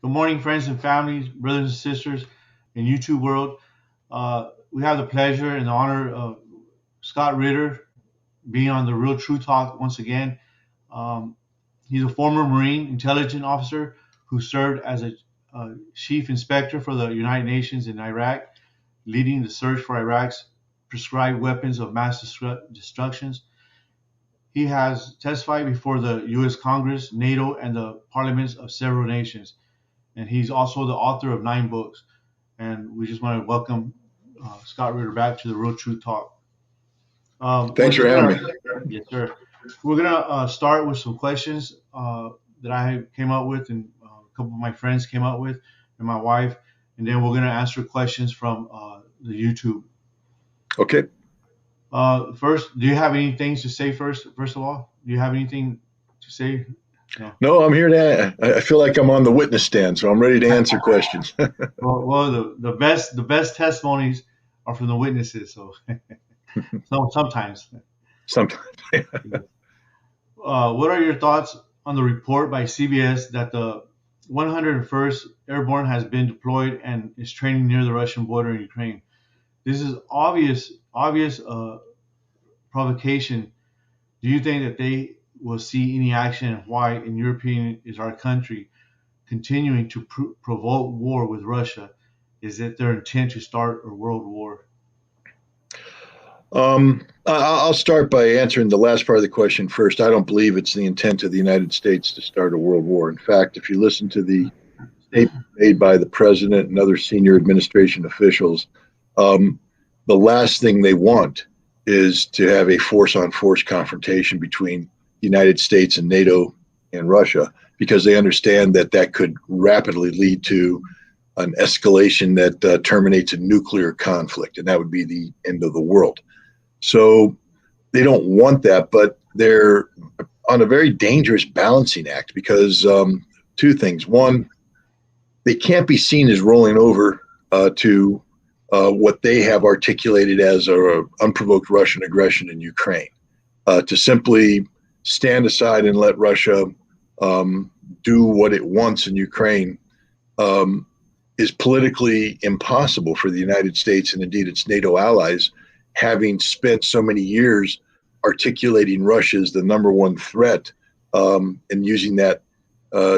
Good morning, friends and families, brothers and sisters in YouTube world. We have the pleasure and the honor of Scott Ritter being on the Real True Talk once again. Um, he's a former Marine intelligence officer who served as a chief inspector for the United Nations in Iraq, leading the search for Iraq's prescribed weapons of mass destructions. He has testified before the U.S. Congress, NATO, and the parliaments of several nations. And he's also the author of 9 books. And we just want to welcome Scott Ritter back to the Real True Talk. Thanks for having me. Yes, sir. We're gonna start with some questions that I came up with, and a couple of my friends came up with, and my wife, and then we're gonna answer questions from the YouTube. Okay. First, do you have any things to say first? First of all, do you have anything to say? No, I'm here to. I feel like I'm on the witness stand, so I'm ready to answer questions. well, the best testimonies are from the witnesses. So, sometimes. Sometimes. What are your thoughts on the report by CBS that the 101st Airborne has been deployed and is training near the Russian border in Ukraine? This is obvious provocation. Do you think that they will see any action, and why, in your opinion, is our country continuing to provoke war with Russia? Is it their intent to start a world war? I'll start by answering the last part of the question first. I don't believe it's the intent of the United States to start a world war. In fact, if you listen to the statement made by the president and other senior administration officials, the last thing they want is to have a force-on-force confrontation between the United States and NATO and Russia, because they understand that that could rapidly lead to an escalation that terminates a nuclear conflict, and that would be the end of the world. So they don't want that, but they're on a very dangerous balancing act because two things. One, they can't be seen as rolling over to what they have articulated as unprovoked Russian aggression in Ukraine. To simply stand aside and let Russia do what it wants in Ukraine is politically impossible for the United States and indeed its NATO allies, having spent so many years articulating Russia as the #1 threat and using that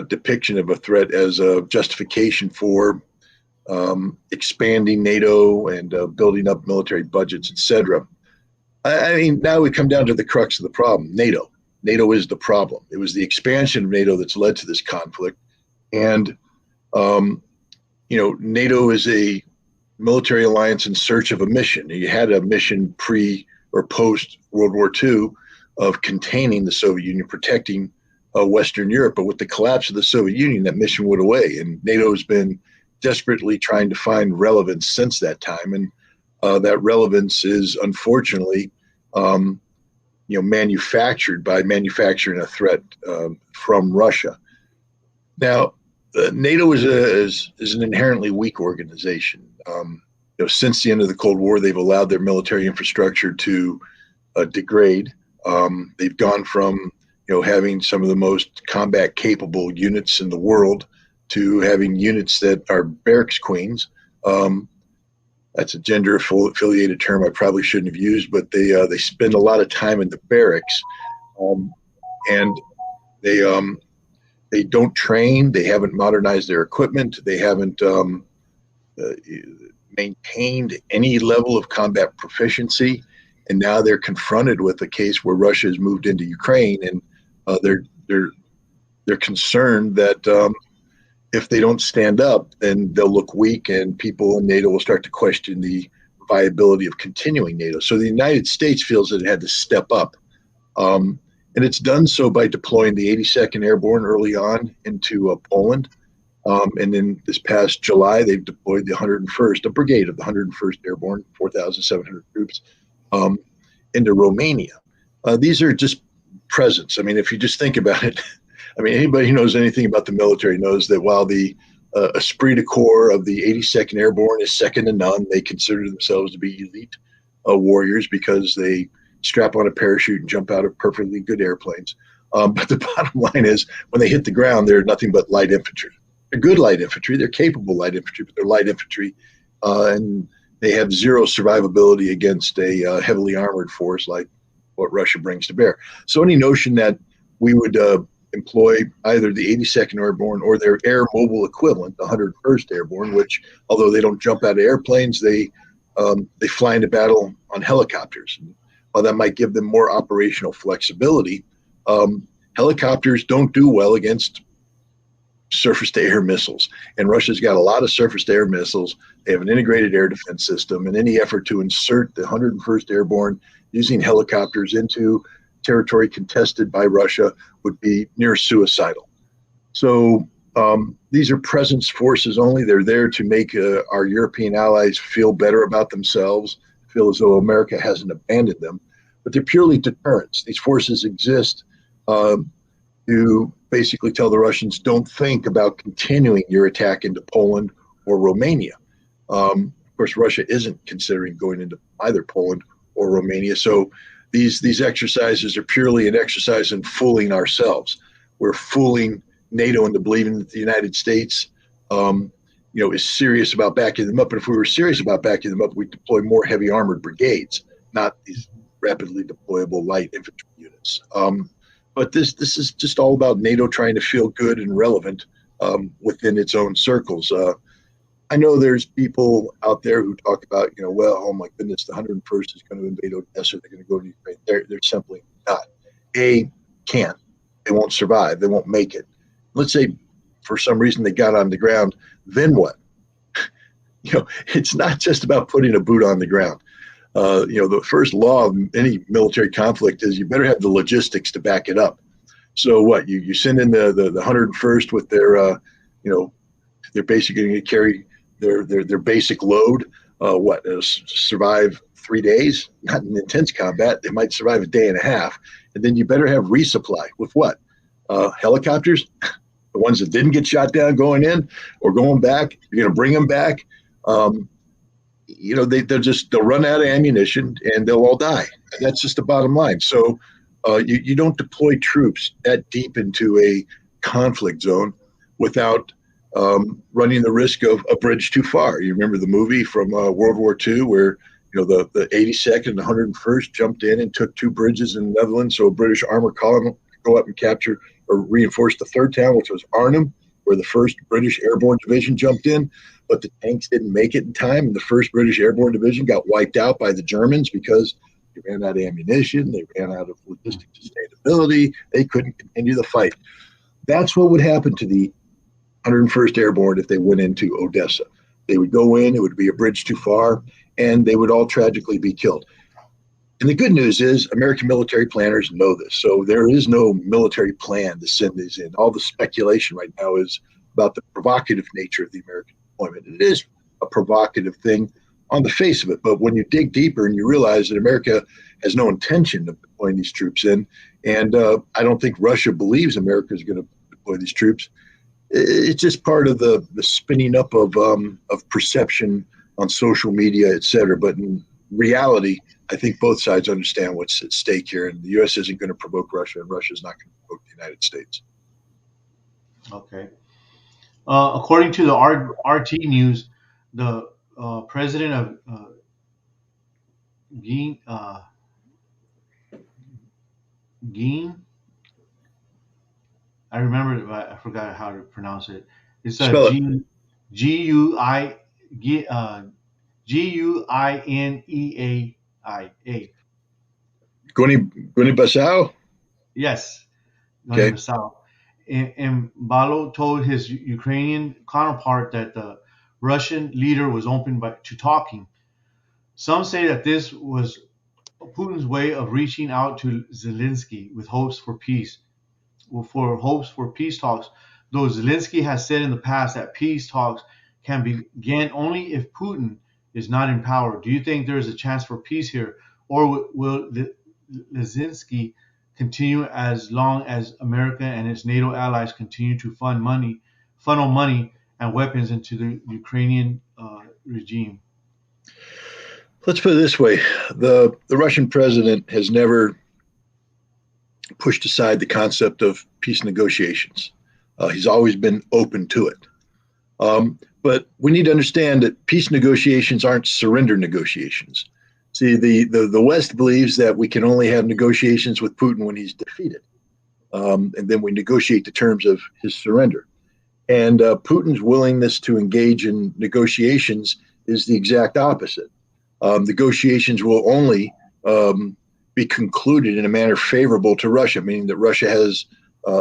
depiction of a threat as a justification for expanding NATO and building up military budgets, etc. I mean, now we come down to the crux of the problem. NATO. NATO is the problem. It was the expansion of NATO that's led to this conflict. And, NATO is a military alliance in search of a mission. You had a mission pre or post World War II of containing the Soviet Union, protecting Western Europe. But with the collapse of the Soviet Union, that mission went away. And NATO has been desperately trying to find relevance since that time. And that relevance is unfortunately manufactured by manufacturing a threat from Russia. Now, NATO is an inherently weak organization. Since the end of the Cold War, they've allowed their military infrastructure to degrade. They've gone from having some of the most combat capable units in the world to having units that are barracks queens. That's a gender affiliated term I probably shouldn't have used, but they spend a lot of time in the barracks, and they don't train. They haven't modernized their equipment. They haven't maintained any level of combat proficiency, and now they're confronted with a case where Russia has moved into Ukraine, and they're concerned that if they don't stand up, then they'll look weak, and people in NATO will start to question the viability of continuing NATO. So the United States feels that it had to step up. And it's done so by deploying the 82nd Airborne early on into Poland. And then this past July, they've deployed the 101st, a brigade of the 101st Airborne, 4,700 troops, into Romania. These are just presence. I mean, if you just think about it, I mean, anybody who knows anything about the military knows that while the esprit de corps of the 82nd Airborne is second to none, they consider themselves to be elite warriors because they strap on a parachute and jump out of perfectly good airplanes. But the bottom line is when they hit the ground, they're nothing but light infantry. They're good light infantry. They're capable light infantry, but they're light infantry, and they have zero survivability against a heavily armored force like what Russia brings to bear. So any notion that we would employ either the 82nd Airborne or their air mobile equivalent, the 101st Airborne, which although they don't jump out of airplanes, they fly into battle on helicopters. While that might give them more operational flexibility, helicopters don't do well against surface-to-air missiles. And Russia's got a lot of surface-to-air missiles. They have an integrated air defense system, and any effort to insert the 101st Airborne using helicopters into territory contested by Russia would be near suicidal. So these are presence forces only. They're there to make our European allies feel better about themselves, feel as though America hasn't abandoned them. But they're purely deterrents. These forces exist to basically tell the Russians, don't think about continuing your attack into Poland or Romania. Of course, Russia isn't considering going into either Poland or Romania. So these exercises are purely an exercise in fooling ourselves. We're fooling NATO into believing that the United States is serious about backing them up. And if we were serious about backing them up, we'd deploy more heavy armored brigades, not these rapidly deployable light infantry units. But this is just all about NATO trying to feel good and relevant within its own circles. I know there's people out there who talk about, well, oh my goodness, the 101st is going to invade Odessa. They're going to go to Ukraine. They're simply not. Can't. They won't survive. They won't make it. Let's say for some reason they got on the ground. Then what? It's not just about putting a boot on the ground. The first law of any military conflict is you better have the logistics to back it up. So what? You send in the 101st with their, they're basically going to carry their basic load. Survive 3 days? Not in intense combat. They might survive a day and a half. And then you better have resupply with what? Helicopters, the ones that didn't get shot down going in or going back. You're going to bring them back. They'll run out of ammunition and they'll all die. And that's just the bottom line. So you don't deploy troops that deep into a conflict zone without running the risk of a bridge too far. You remember the movie from World War II where the 82nd and the 101st jumped in and took two bridges in the Netherlands so a British armor column could go up and capture or reinforce the third town, which was Arnhem, where the 1st British Airborne Division jumped in. But the tanks didn't make it in time, and the 1st British Airborne Division got wiped out by the Germans because they ran out of ammunition, they ran out of logistic sustainability, they couldn't continue the fight. That's what would happen to the 101st Airborne if they went into Odessa. They would go in, it would be a bridge too far, and they would all tragically be killed. And the good news is American military planners know this. So there is no military plan to send these in. All the speculation right now is about the provocative nature of the American deployment. It is a provocative thing on the face of it. But when you dig deeper and you realize that America has no intention of deploying these troops in, and I don't think Russia believes America is going to deploy these troops, it's just part of the spinning up of perception on social media, et cetera. But in reality, I think both sides understand what's at stake here, and the U.S. isn't going to provoke Russia, and Russia is not going to provoke the United States. Okay. According to the RT News, the president of Guinea, I remember it, but I forgot how to pronounce it. It's Guinea. Guinea-Bissau? Yes, Okay. Guinea-Bissau. And Balo told his Ukrainian counterpart that the Russian leader was open to talking. Some say that this was Putin's way of reaching out to Zelensky with hopes for peace. Hopes for peace talks, though Zelensky has said in the past that peace talks can begin only if Putin is not in power. Do you think there is a chance for peace here, or will Zelensky continue as long as America and its NATO allies continue to funnel money and weapons into the Ukrainian regime? Let's put it this way. The Russian president has never pushed aside the concept of peace negotiations. He's always been open to it. But we need to understand that peace negotiations aren't surrender negotiations. See, the West believes that we can only have negotiations with Putin when he's defeated. And then we negotiate the terms of his surrender. And Putin's willingness to engage in negotiations is the exact opposite. Negotiations will only be concluded in a manner favorable to Russia, meaning that Russia has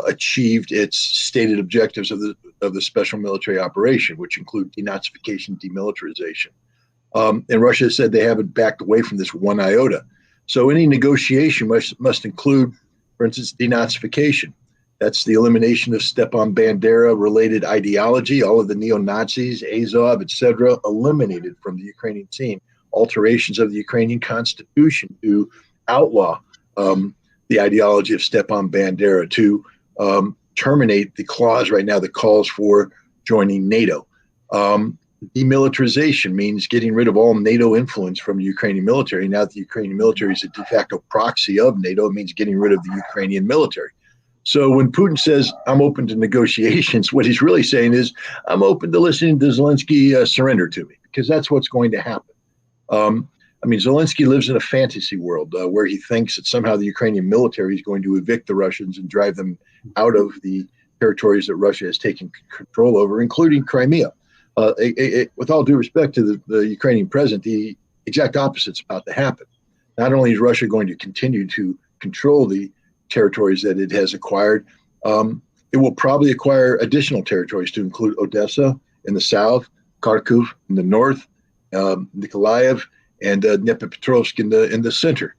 achieved its stated objectives of the special military operation, which include denazification, demilitarization. And Russia said they haven't backed away from this one iota. So any negotiation must include, for instance, denazification. That's the elimination of Stepan Bandera-related ideology, all of the neo-Nazis, Azov, etc., eliminated from the Ukrainian scene. Alterations of the Ukrainian constitution to outlaw the ideology of Stepan Bandera, to terminate the clause right now that calls for joining NATO. Demilitarization means getting rid of all NATO influence from the Ukrainian military. Now that the Ukrainian military is a de facto proxy of NATO, it means getting rid of the Ukrainian military. So when Putin says, I'm open to negotiations, what he's really saying is, I'm open to listening to Zelensky surrender to me, because that's what's going to happen. I mean, Zelensky lives in a fantasy world where he thinks that somehow the Ukrainian military is going to evict the Russians and drive them out of the territories that Russia has taken control over, including Crimea. With all due respect to the Ukrainian president, the exact opposite is about to happen. Not only is Russia going to continue to control the territories that it has acquired, it will probably acquire additional territories to include Odessa in the south, Kharkiv in the north, Nikolaev, and Dnipropetrovsk in the center.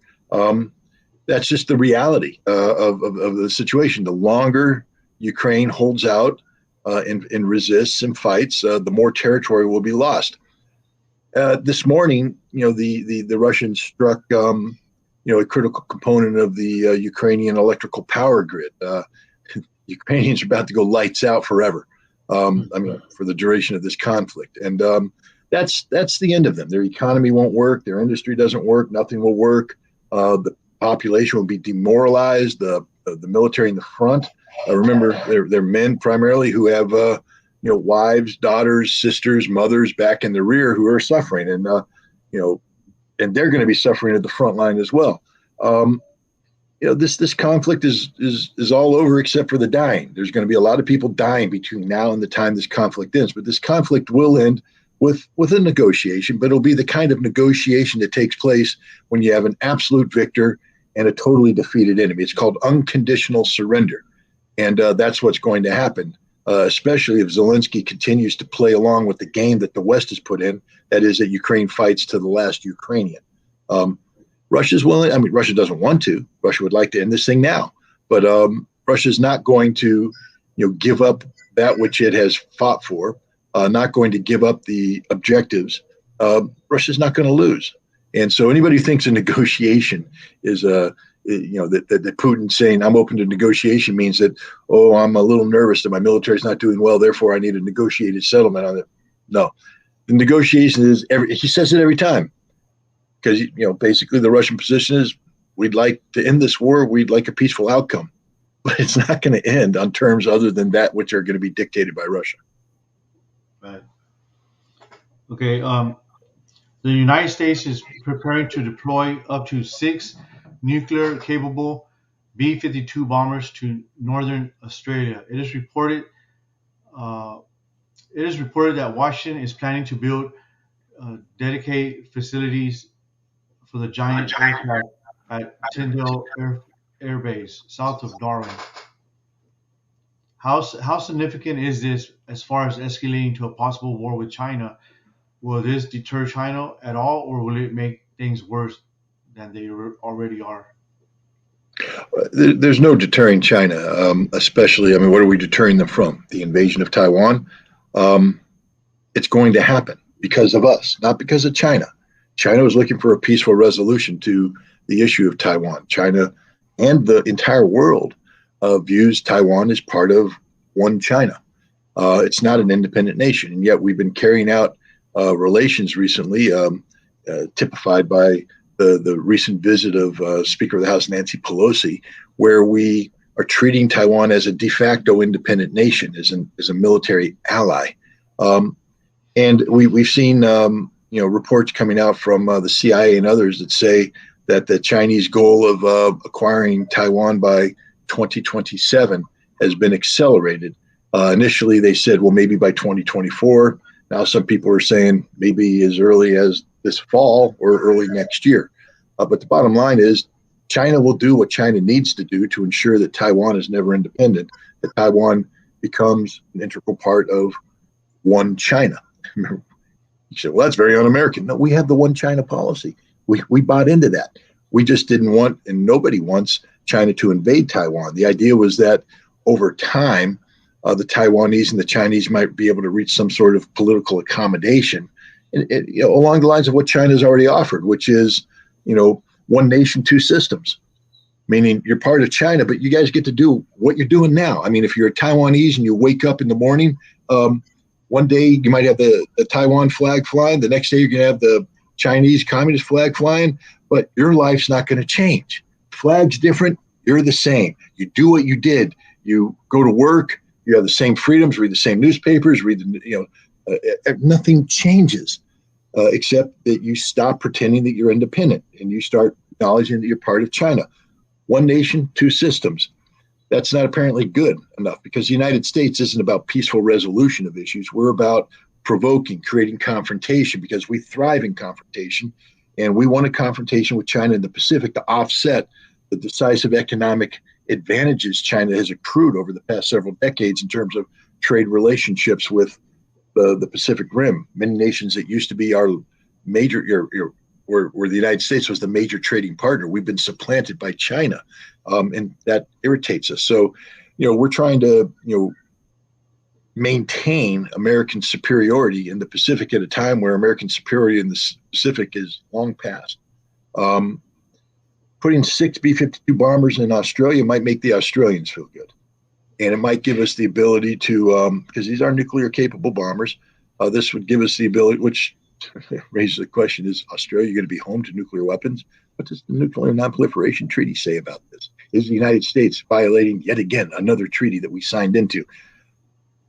That's just the reality of the situation. The longer Ukraine holds out and resists and fights, the more territory will be lost. This morning, the Russians struck a critical component of the Ukrainian electrical power grid. Ukrainians are about to go lights out forever. I mean, for the duration of this conflict, and that's the end of them. Their economy won't work. Their industry doesn't work. Nothing will work. The population will be demoralized. The military in the front. Remember, they're men primarily who have wives, daughters, sisters, mothers back in the rear who are suffering, and and they're going to be suffering at the front line as well. This conflict is all over except for the dying. There's going to be a lot of people dying between now and the time this conflict ends. But this conflict will end with a negotiation, but it'll be the kind of negotiation that takes place when you have an absolute victor and a totally defeated enemy. It's called unconditional surrender. And that's what's going to happen, especially if Zelensky continues to play along with the game that the West has put in, that is that Ukraine fights to the last Ukrainian. Russia's willing. I mean, Russia doesn't want to. Russia would like to end this thing now. But Russia's not going to give up that which it has fought for, not going to give up the objectives. Russia's not going to lose. And so anybody who thinks a negotiation is that Putin saying I'm open to negotiation means that, oh, I'm a little nervous that my military is not doing well, therefore I need a negotiated settlement on it. No, the negotiation is he says it every time, because basically the Russian position is we'd like to end this war, we'd like a peaceful outcome, but it's not going to end on terms other than that which are going to be dictated by Russia. Right. Okay. The United States is preparing to deploy up to 6 nuclear-capable B-52 bombers to northern Australia. It is reported that Washington is planning to build dedicated facilities for the giant aircraft at Tyndall Air Base, south of Darwin. How significant is this as far as escalating to a possible war with China? Will this deter China at all, or will it make things worse than they already are? There's no deterring China, especially, I mean, what are we deterring them from? The invasion of Taiwan? It's going to happen because of us, not because of China. China was looking for a peaceful resolution to the issue of Taiwan. China and the entire world views Taiwan as part of one China. It's not an independent nation, and yet we've been carrying out relations recently, typified by the recent visit of Speaker of the House Nancy Pelosi, where we are treating Taiwan as a de facto independent nation, as a military ally. Um, and we've seen reports coming out from the CIA and others that say that the Chinese goal of acquiring Taiwan by 2027 has been accelerated. Initially, they said, well, maybe by 2024. Now, some people are saying maybe as early as this fall or early next year. But the bottom line is China will do what China needs to do to ensure that Taiwan is never independent, that Taiwan becomes an integral part of one China. You said, well, that's very un-American. No, we have the one China policy. We bought into that. We just didn't want, and nobody wants, China to invade Taiwan. The idea was that over time, the Taiwanese and the Chinese might be able to reach some sort of political accommodation, along the lines of what China's already offered, which is, one nation, two systems. Meaning you're part of China, but you guys get to do what you're doing now. I mean, if you're a Taiwanese and you wake up in the morning, one day you might have the Taiwan flag flying. The next day you're going to have the Chinese Communist flag flying, but your life's not going to change. Flag's different. You're the same. You do what you did. You go to work. You have the same freedoms, read the same newspapers, nothing changes except that you stop pretending that you're independent and you start acknowledging that you're part of China. One nation, two systems. That's not apparently good enough because the United States isn't about peaceful resolution of issues. We're about provoking, creating confrontation because we thrive in confrontation. And we want a confrontation with China in the Pacific to offset the decisive economic advantages China has accrued over the past several decades in terms of trade relationships with the Pacific Rim. Many nations that used to be our major, where the United States was the major trading partner, we've been supplanted by China, and that irritates us. So, we're trying to, maintain American superiority in the Pacific at a time where American superiority in the Pacific is long past. Putting 6 B-52 bombers in Australia might make the Australians feel good. And it might give us the ability to, because these are nuclear capable bombers, this would give us the ability, which raises the question, is Australia going to be home to nuclear weapons? What does the Nuclear Non-Proliferation Treaty say about this? Is the United States violating yet again another treaty that we signed into?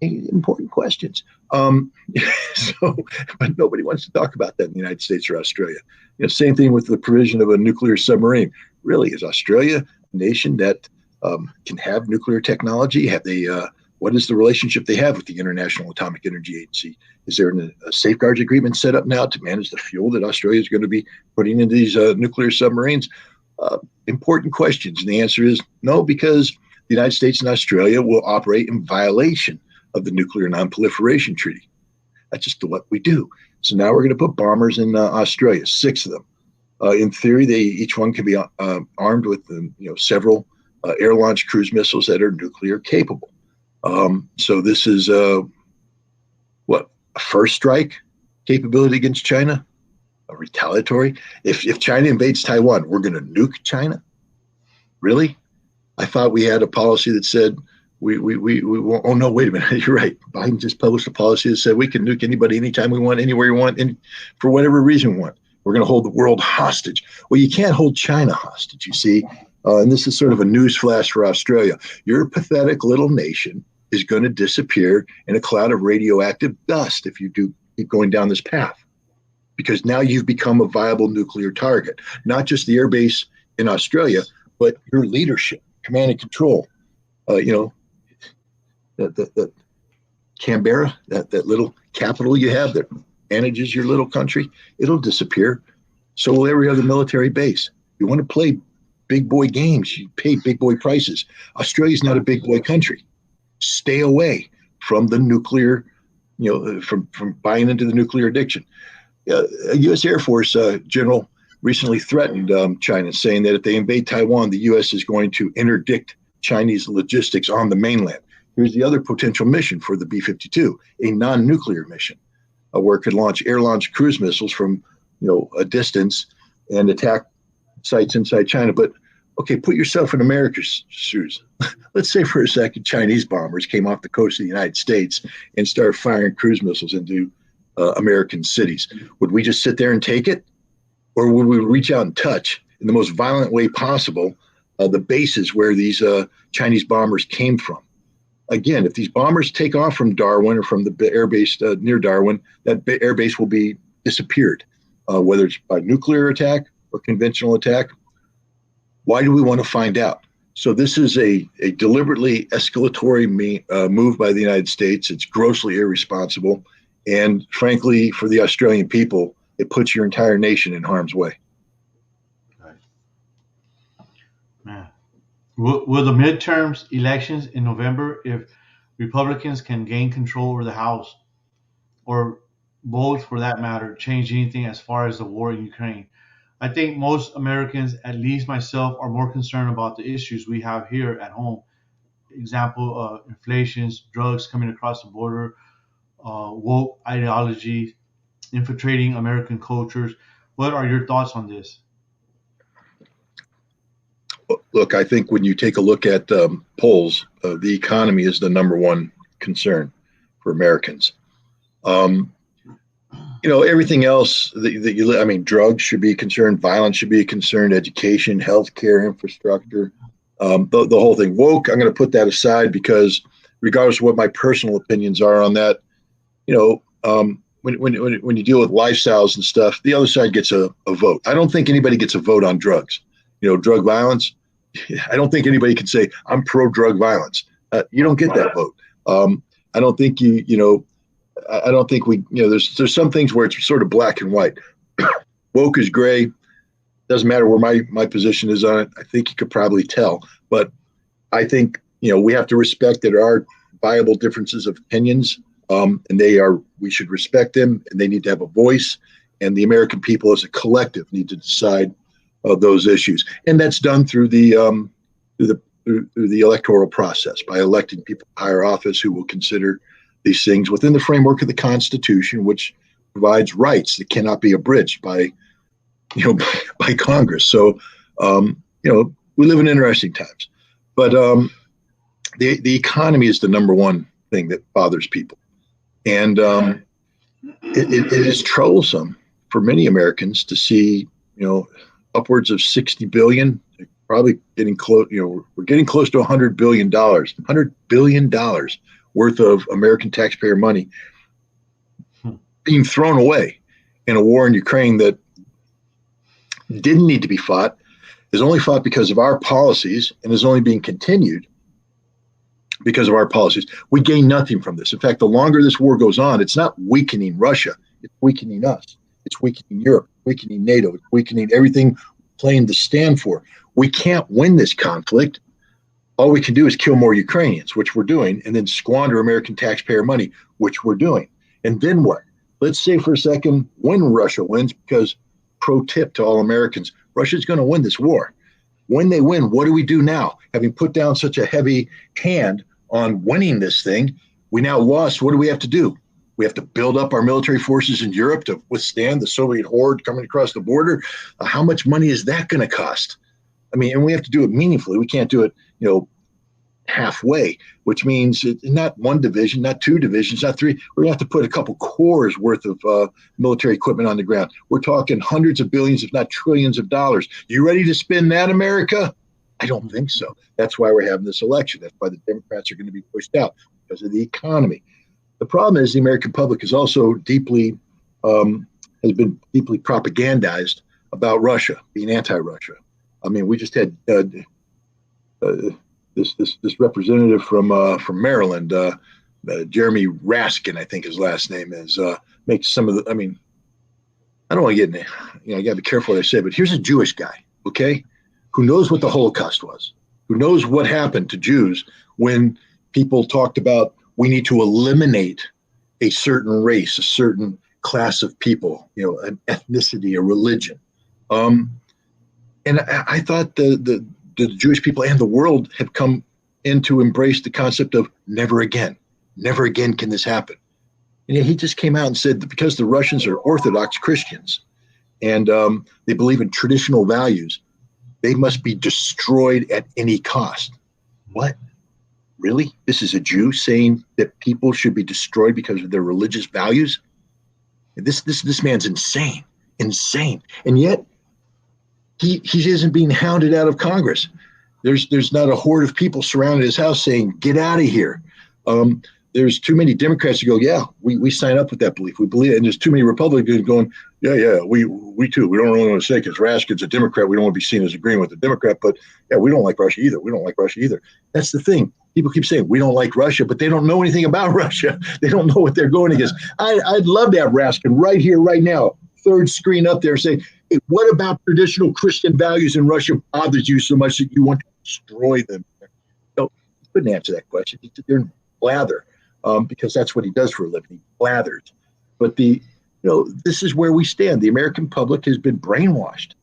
Important questions. But nobody wants to talk about that in the United States or Australia. Same thing with the provision of a nuclear submarine. Really, is Australia a nation that can have nuclear technology? Have they? What is the relationship they have with the International Atomic Energy Agency? Is there a safeguards agreement set up now to manage the fuel that Australia is going to be putting into these nuclear submarines? Important questions. And the answer is no, because the United States and Australia will operate in violation of the Nuclear Non-Proliferation Treaty. That's just what we do. So now we're going to put bombers in Australia, 6 of them. In theory, each one can be armed with several air-launched cruise missiles that are nuclear capable. So this is a first strike capability against China, a retaliatory. If China invades Taiwan, we're going to nuke China. Really? I thought we had a policy that said we won't. Oh no, wait a minute. You're right. Biden just published a policy that said we can nuke anybody anytime we want, anywhere we want, and for whatever reason we want. We're going to hold the world hostage. Well, you can't hold China hostage, you see. And this is sort of a news flash for Australia. Your pathetic little nation is going to disappear in a cloud of radioactive dust if you do keep going down this path, because now you've become a viable nuclear target. Not just the airbase in Australia, but your leadership, command and control. That Canberra, that little capital you have that manages your little country, it'll disappear. So will every other military base. You want to play big boy games, you pay big boy prices. Australia's not a big boy country. Stay away from the nuclear, from buying into the nuclear addiction. A U.S. Air Force general recently threatened China, saying that if they invade Taiwan, the U.S. is going to interdict Chinese logistics on the mainland. Here's the other potential mission for the B-52, a non-nuclear mission, where it could launch air-launched cruise missiles from a distance and attack sites inside China. But okay, put yourself in America's shoes. Let's say for a second Chinese bombers came off the coast of the United States and started firing cruise missiles into American cities. Would we just sit there and take it? Or would we reach out and touch, in the most violent way possible, the bases where these Chinese bombers came from? again, if these bombers take off from Darwin or from the air base near Darwin, that air base will be disappeared, whether it's by nuclear attack or conventional attack. Why do we want to find out? So this is a deliberately escalatory move by the United States. It's grossly irresponsible. And frankly, for the Australian people, it puts your entire nation in harm's way. Right. Man. Will the midterms elections in November, if Republicans can gain control over the House, or both for that matter, change anything as far as the war in Ukraine? I think most Americans, at least myself, are more concerned about the issues we have here at home. Example, inflation, drugs coming across the border, woke ideology infiltrating American cultures. What are your thoughts on this? Look, I think when you take a look at polls, the economy is the number one concern for Americans. Everything else I mean, drugs should be a concern, violence should be a concern, education, healthcare, infrastructure, the whole thing. Woke, I'm going to put that aside because regardless of what my personal opinions are on that, when you deal with lifestyles and stuff, the other side gets a vote. I don't think anybody gets a vote on drugs. Drug violence. I don't think anybody can say I'm pro drug violence. You don't get that vote. I don't think I don't think there's some things where it's sort of black and white. Woke is gray. Doesn't matter where my position is on it. I think you could probably tell, but I think, we have to respect that there are viable differences of opinions, and we should respect them, and they need to have a voice, and the American people as a collective need to decide those issues. And that's done through the electoral process by electing people to higher office who will consider these things within the framework of the Constitution, which provides rights that cannot be abridged by Congress. So, we live in interesting times, but the economy is the number one thing that bothers people. And it is troublesome for many Americans to see, upwards of 60 billion, probably getting close, we're getting close to $100 billion worth of American taxpayer money being thrown away in a war in Ukraine that didn't need to be fought, is only fought because of our policies, and is only being continued because of our policies. We gain nothing from this. In fact, the longer this war goes on, it's not weakening Russia, it's weakening us. It's weakening Europe, weakening NATO, it's weakening everything claimed to stand for. We can't win this conflict. All we can do is kill more Ukrainians, which we're doing, and then squander American taxpayer money, which we're doing. And then what? Let's say for a second when Russia wins, because pro tip to all Americans, Russia's going to win this war. When they win, what do we do now? Having put down such a heavy hand on winning this thing, we now lost. What do we have to do? We have to build up our military forces in Europe to withstand the Soviet horde coming across the border. How much money is that going to cost? I mean, and we have to do it meaningfully. We can't do it, halfway, which means not one division, not two divisions, not three. We're going to have to put a couple corps worth of military equipment on the ground. We're talking hundreds of billions, if not trillions of dollars. You ready to spend that, America? I don't think so. That's why we're having this election. That's why the Democrats are going to be pushed out, because of the economy. The problem is the American public is also has been deeply propagandized about Russia, being anti-Russia. I mean, we just had this representative from Maryland, Jeremy Raskin, I think his last name is, makes some of the. I mean, I don't want to get in. I got to be careful what I say, but here's a Jewish guy, okay, who knows what the Holocaust was, who knows what happened to Jews when people talked about we need to eliminate a certain race, a certain class of people, an ethnicity, a religion. And I thought the Jewish people and the world have come in to embrace the concept of never again can this happen. And yet he just came out and said that because the Russians are Orthodox Christians and they believe in traditional values, they must be destroyed at any cost. What? Really? This is a Jew saying that people should be destroyed because of their religious values? This man's insane. And yet he isn't being hounded out of Congress. There's not a horde of people surrounding his house saying, get out of here. There's too many Democrats who go, yeah, we sign up with that belief. We believe it. And there's too many Republicans going, yeah, we too. We don't really want to say because Raskin's a Democrat. We don't want to be seen as agreeing with the Democrat. But yeah, we don't like Russia either. We don't like Russia either. That's the thing. People keep saying we don't like Russia, but they don't know anything about Russia. They don't know what they're going against. I'd love to have Raskin right here, right now, third screen up there, say, hey, what about traditional Christian values in Russia bothers you so much that you want to destroy them? No, he couldn't answer that question. He didn't blather. Because that's what he does for a living. He blathers. But this is where we stand. The American public has been brainwashed,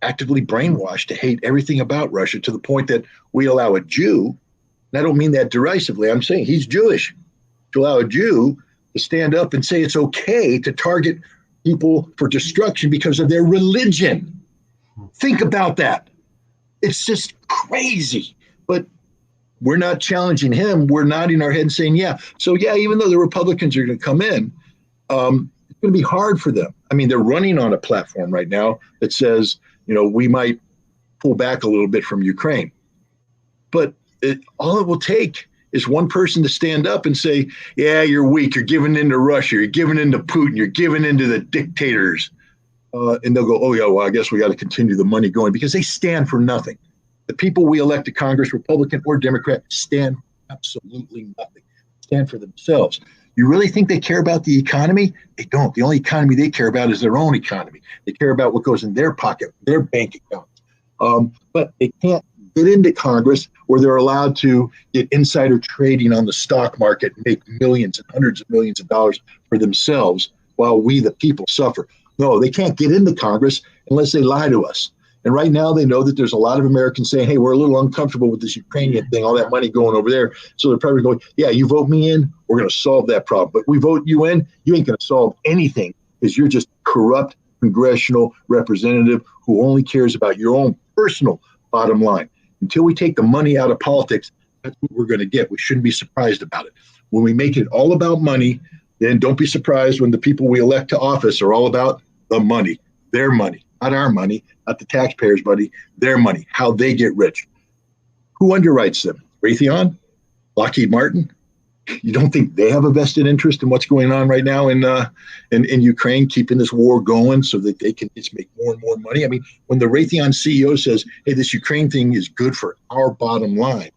actively brainwashed to hate everything about Russia to the point that we allow a Jew, and I don't mean that derisively, I'm saying he's Jewish, to allow a Jew to stand up and say it's okay to target people for destruction because of their religion. Think about that. It's just crazy. But we're not challenging him. We're nodding our head and saying, yeah. So, yeah, even though the Republicans are going to come in, it's going to be hard for them. I mean, they're running on a platform right now that says, we might pull back a little bit from Ukraine. But all it will take is one person to stand up and say, yeah, you're weak. You're giving in to Russia. You're giving in to Putin. You're giving in to the dictators. And they'll go, oh, yeah, well, I guess we got to continue the money going because they stand for nothing. The people we elect to Congress, Republican or Democrat, stand for absolutely nothing. Stand for themselves. You really think they care about the economy? They don't. The only economy they care about is their own economy. They care about what goes in their pocket, their bank account. But they can't get into Congress where they're allowed to get insider trading on the stock market and make millions and hundreds of millions of dollars for themselves while we, the people, suffer. No, they can't get into Congress unless they lie to us. And right now they know that there's a lot of Americans saying, hey, we're a little uncomfortable with this Ukrainian thing, all that money going over there. So they're probably going, yeah, you vote me in, we're going to solve that problem. But we vote you in, you ain't going to solve anything because you're just a corrupt congressional representative who only cares about your own personal bottom line. Until we take the money out of politics, that's what we're going to get. We shouldn't be surprised about it. When we make it all about money, then don't be surprised when the people we elect to office are all about the money, their money. Not our money, not the taxpayers' money, their money, how they get rich. Who underwrites them? Raytheon? Lockheed Martin? You don't think they have a vested interest in what's going on right now in Ukraine, keeping this war going so that they can just make more and more money? I mean, when the Raytheon CEO says, hey, this Ukraine thing is good for our bottom line,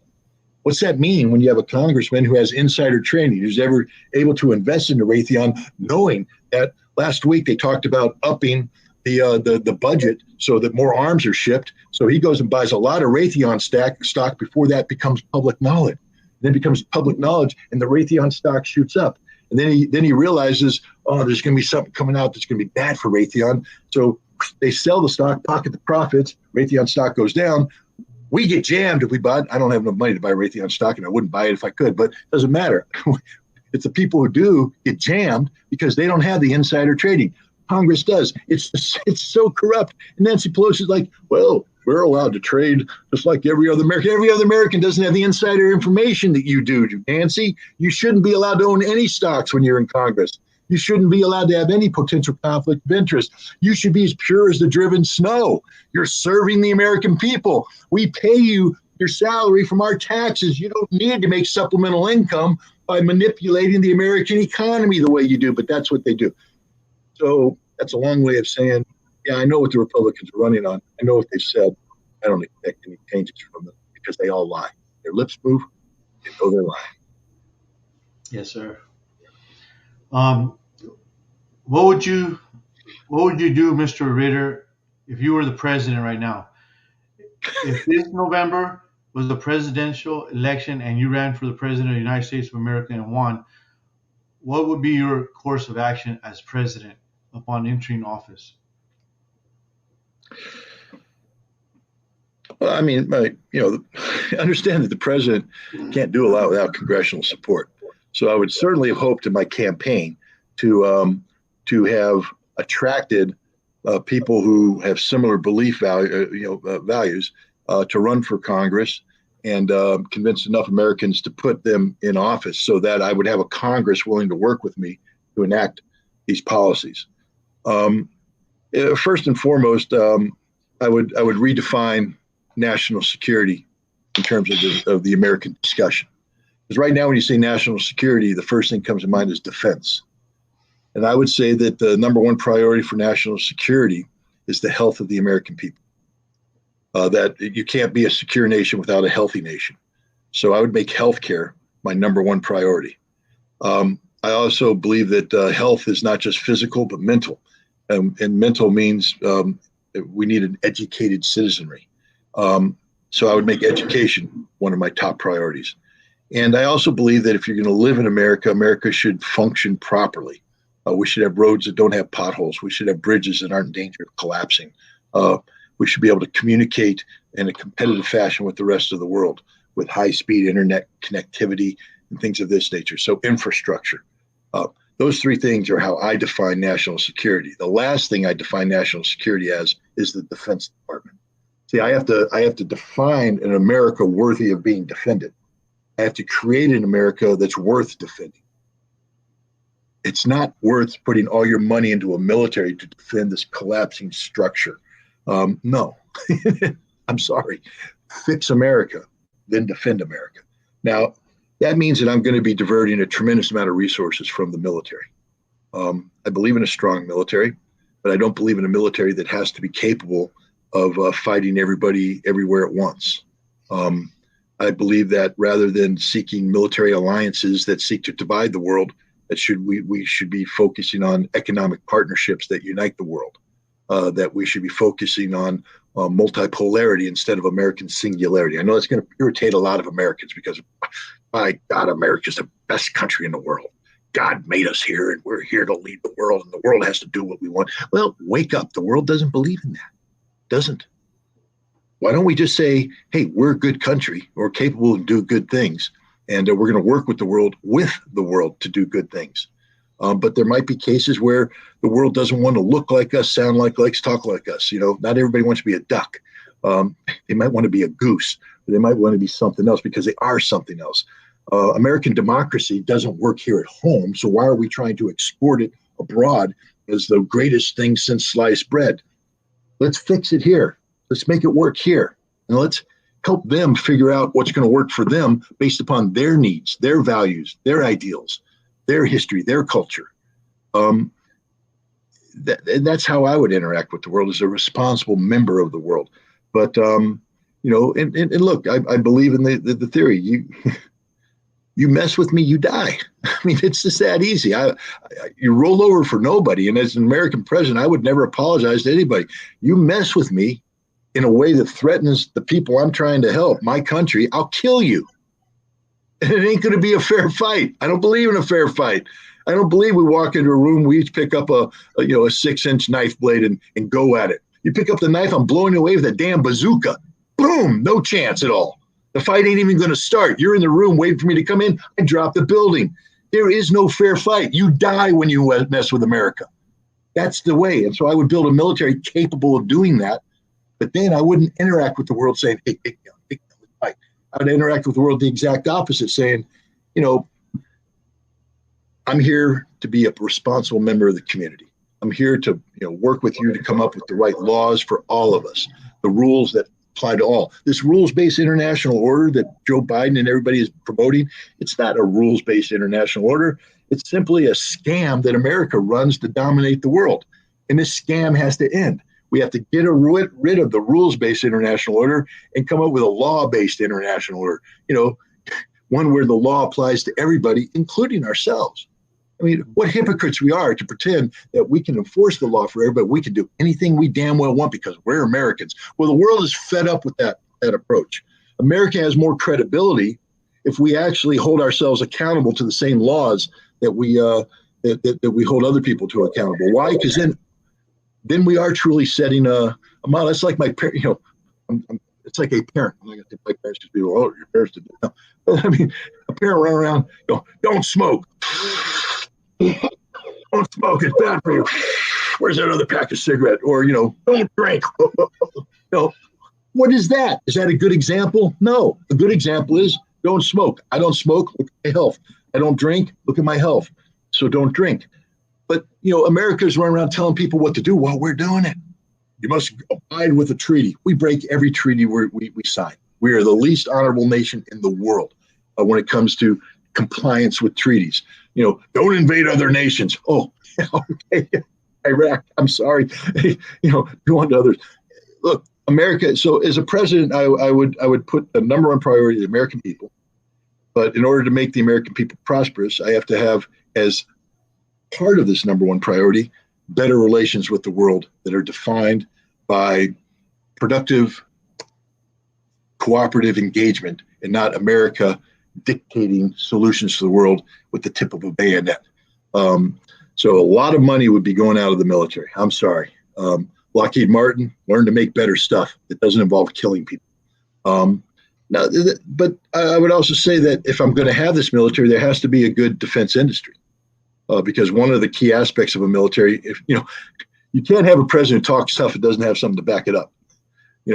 what's that mean when you have a congressman who has insider trading, who's ever able to invest into Raytheon, knowing that last week they talked about upping the budget so that more arms are shipped. So he goes and buys a lot of Raytheon stock before that becomes public knowledge. Then it becomes public knowledge and the Raytheon stock shoots up. And then he realizes, oh, there's going to be something coming out that's going to be bad for Raytheon. So they sell the stock, pocket the profits. Raytheon stock goes down. We get jammed if we buy it. I don't have enough money to buy Raytheon stock, and I wouldn't buy it if I could, but it doesn't matter. It's the people who do get jammed because they don't have the insider trading. Congress does. It's so corrupt. And Nancy Pelosi's like, well, we're allowed to trade just like every other American. Every other American doesn't have the insider information that you do, Nancy. You shouldn't be allowed to own any stocks when you're in Congress. You shouldn't be allowed to have any potential conflict of interest. You should be as pure as the driven snow. You're serving the American people. We pay you your salary from our taxes. You don't need to make supplemental income by manipulating the American economy the way you do, but that's what they do. So that's a long way of saying, yeah, I know what the Republicans are running on. I know what they've said. I don't expect any changes from them because they all lie. Their lips move. They know they're lying. Yes, sir. What would you do, Mr. Ritter, if you were the president right now? If this November was the presidential election and you ran for the president of the United States of America and won, what would be your course of action as president upon entering office? Well, I mean, understand that the president can't do a lot without congressional support. So I would certainly have hoped in my campaign to have attracted people who have similar belief values to run for Congress and convince enough Americans to put them in office so that I would have a Congress willing to work with me to enact these policies. First and foremost, I would redefine national security in terms of the American discussion. Because right now, when you say national security, the first thing that comes to mind is defense. And I would say that the number one priority for national security is the health of the American people. That you can't be a secure nation without a healthy nation. So I would make healthcare my number one priority. I also believe that health is not just physical, but mental. And mental means we need an educated citizenry. So I would make education one of my top priorities. And I also believe that if you're going to live in America, America should function properly. We should have roads that don't have potholes. We should have bridges that aren't in danger of collapsing. We should be able to communicate in a competitive fashion with the rest of the world with high-speed internet connectivity and things of this nature. So infrastructure. Those three things are how I define national security. The last thing I define national security as is the Defense Department. See, I have to define an America worthy of being defended. I have to create an America that's worth defending. It's not worth putting all your money into a military to defend this collapsing structure. No, I'm sorry. Fix America, then defend America. Now, that means that I'm going to be diverting a tremendous amount of resources from the military. I believe in a strong military, but I don't believe in a military that has to be capable of fighting everybody everywhere at once. I believe that rather than seeking military alliances that seek to divide the world, we should be focusing on economic partnerships that unite the world. That we should be focusing on multipolarity instead of American singularity. I know it's going to irritate a lot of Americans because, my God, America's the best country in the world. God made us here, and we're here to lead the world, and the world has to do what we want. Well, wake up. The world doesn't believe in that. Doesn't. Why don't we just say, hey, we're a good country. We're capable of doing good things, and we're going to work with the world to do good things. But there might be cases where the world doesn't want to look like us, sound like us, talk like us. You know, not everybody wants to be a duck. They might want to be a goose. Or they might want to be something else because they are something else. American democracy doesn't work here at home. So why are we trying to export it abroad as the greatest thing since sliced bread? Let's fix it here. Let's make it work here. And let's help them figure out what's going to work for them based upon their needs, their values, their ideals, their history, their culture. That's how I would interact with the world as a responsible member of the world. But, you know, and look, I believe in the theory. You mess with me, you die. I mean, it's just that easy. You roll over for nobody. And as an American president, I would never apologize to anybody. You mess with me in a way that threatens the people I'm trying to help, my country, I'll kill you. And it ain't going to be a fair fight. I don't believe in a fair fight. I don't believe we walk into a room, we each pick up a 6-inch knife blade and go at it. You pick up the knife, I'm blowing you away with a damn bazooka. Boom, no chance at all. The fight ain't even going to start. You're in the room waiting for me to come in. I drop the building. There is no fair fight. You die when you mess with America. That's the way. And so I would build a military capable of doing that. But then I wouldn't interact with the world saying, hey, fight. I would interact with the world the exact opposite, saying, you know, I'm here to be a responsible member of the community. I'm here to work with you to come up with the right laws for all of us, the rules that apply to all. This rules-based international order that Joe Biden and everybody is promoting, it's not a rules-based international order. It's simply a scam that America runs to dominate the world. And this scam has to end. We have to get rid of the rules-based international order and come up with a law-based international order, one where the law applies to everybody, including ourselves. I mean, what hypocrites we are to pretend that we can enforce the law for everybody. We can do anything we damn well want because we're Americans. Well, the world is fed up with that approach. America has more credibility if we actually hold ourselves accountable to the same laws that we hold other people to accountable. Why? Because then we are truly setting a model. It's like my parent, it's like a parent. I'm not going to say my parents because people, oh, your parents did that. No. I mean, a parent running around, don't smoke. Don't smoke, it's bad for you. Where's that other pack of cigarette? Or, don't drink. What is that? Is that a good example? No. A good example is don't smoke. I don't smoke, look at my health. I don't drink, look at my health. So don't drink. But, America's running around telling people what to do while we're doing it. You must abide with the treaty. We break every treaty we sign. We are the least honorable nation in the world. when it comes to compliance with treaties. Don't invade other nations. Oh, okay, Iraq. I'm sorry. Go on to others. Look, America. So as a president, I would put the number one priority the American people. But in order to make the American people prosperous, I have to have, as part of this number one priority, better relations with the world that are defined by productive, cooperative engagement, and not America dictating solutions to the world with the tip of a bayonet. So a lot of money would be going out of the military. I'm sorry. Lockheed Martin, learn to make better stuff that doesn't involve killing people. Now, but I would also say that if I'm going to have this military, there has to be a good defense industry. Because one of the key aspects of a military, you can't have a president talk stuff that doesn't have something to back it up.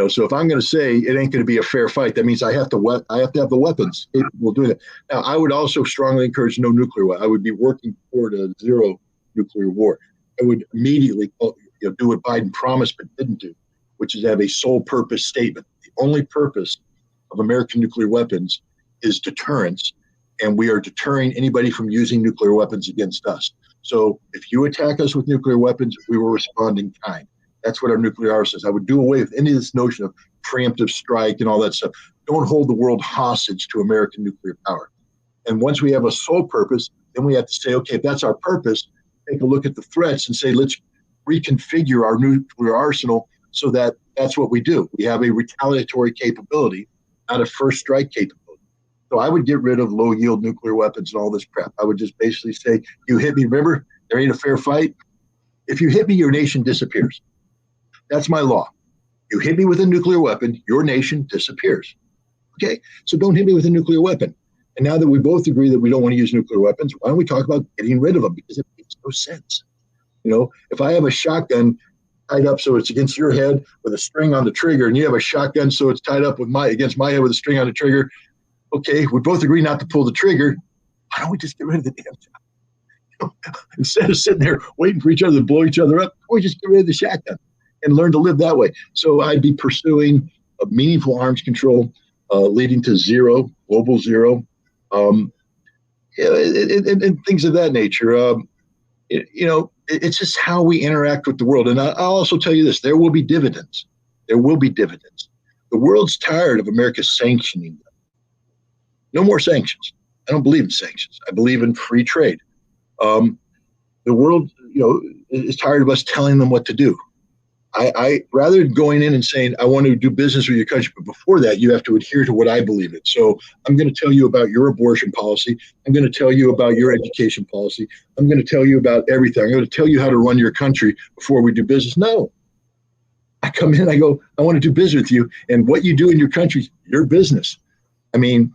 So if I'm going to say it ain't going to be a fair fight, that means I have to have the weapons capable of doing that. Now, I would also strongly encourage no nuclear war. I would be working toward a zero nuclear war. I would immediately do what Biden promised but didn't do, which is have a sole purpose statement. The only purpose of American nuclear weapons is deterrence, and we are deterring anybody from using nuclear weapons against us. So if you attack us with nuclear weapons, we will respond in kind. That's what our nuclear arsenal is. I would do away with any of this notion of preemptive strike and all that stuff. Don't hold the world hostage to American nuclear power. And once we have a sole purpose, then we have to say, okay, if that's our purpose, take a look at the threats and say, let's reconfigure our nuclear arsenal so that that's what we do. We have a retaliatory capability, not a first strike capability. So I would get rid of low yield nuclear weapons and all this crap. I would just basically say, you hit me, remember, there ain't a fair fight. If you hit me, your nation disappears. That's my law. You hit me with a nuclear weapon, your nation disappears. Okay, so don't hit me with a nuclear weapon. And now that we both agree that we don't want to use nuclear weapons, why don't we talk about getting rid of them? Because it makes no sense. If I have a shotgun tied up so it's against your head with a string on the trigger, and you have a shotgun so it's tied up against my head with a string on the trigger, okay, we both agree not to pull the trigger. Why don't we just get rid of the damn shotgun? Instead of sitting there waiting for each other to blow each other up, why don't we just get rid of the shotgun and learn to live that way? So I'd be pursuing a meaningful arms control, leading to zero, global zero, and things of that nature. It's just how we interact with the world. And I'll also tell you this, there will be dividends. There will be dividends. The world's tired of America sanctioning them. No more sanctions. I don't believe in sanctions. I believe in free trade. The world, is tired of us telling them what to do. I rather than going in and saying, I want to do business with your country, but before that, you have to adhere to what I believe in. So I'm going to tell you about your abortion policy. I'm going to tell you about your education policy. I'm going to tell you about everything. I'm going to tell you how to run your country before we do business. No. I come in, I go, I want to do business with you. And what you do in your country, your business. I mean,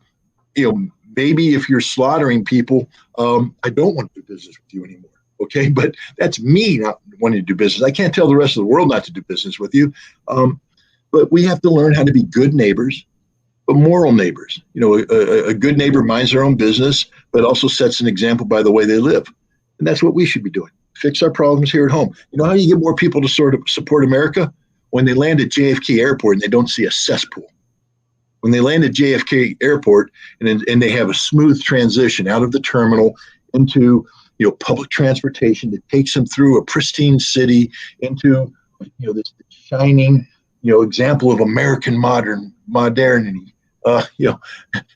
maybe if you're slaughtering people, I don't want to do business with you anymore. Okay, but that's me not wanting to do business. I can't tell the rest of the world not to do business with you. But we have to learn how to be good neighbors, but moral neighbors. A good neighbor minds their own business, but also sets an example by the way they live. And that's what we should be doing. Fix our problems here at home. You know how you get more people to sort of support America? When they land at JFK Airport and they don't see a cesspool. When they land at JFK Airport and they have a smooth transition out of the terminal into public transportation that takes them through a pristine city into this shining example of American modernity.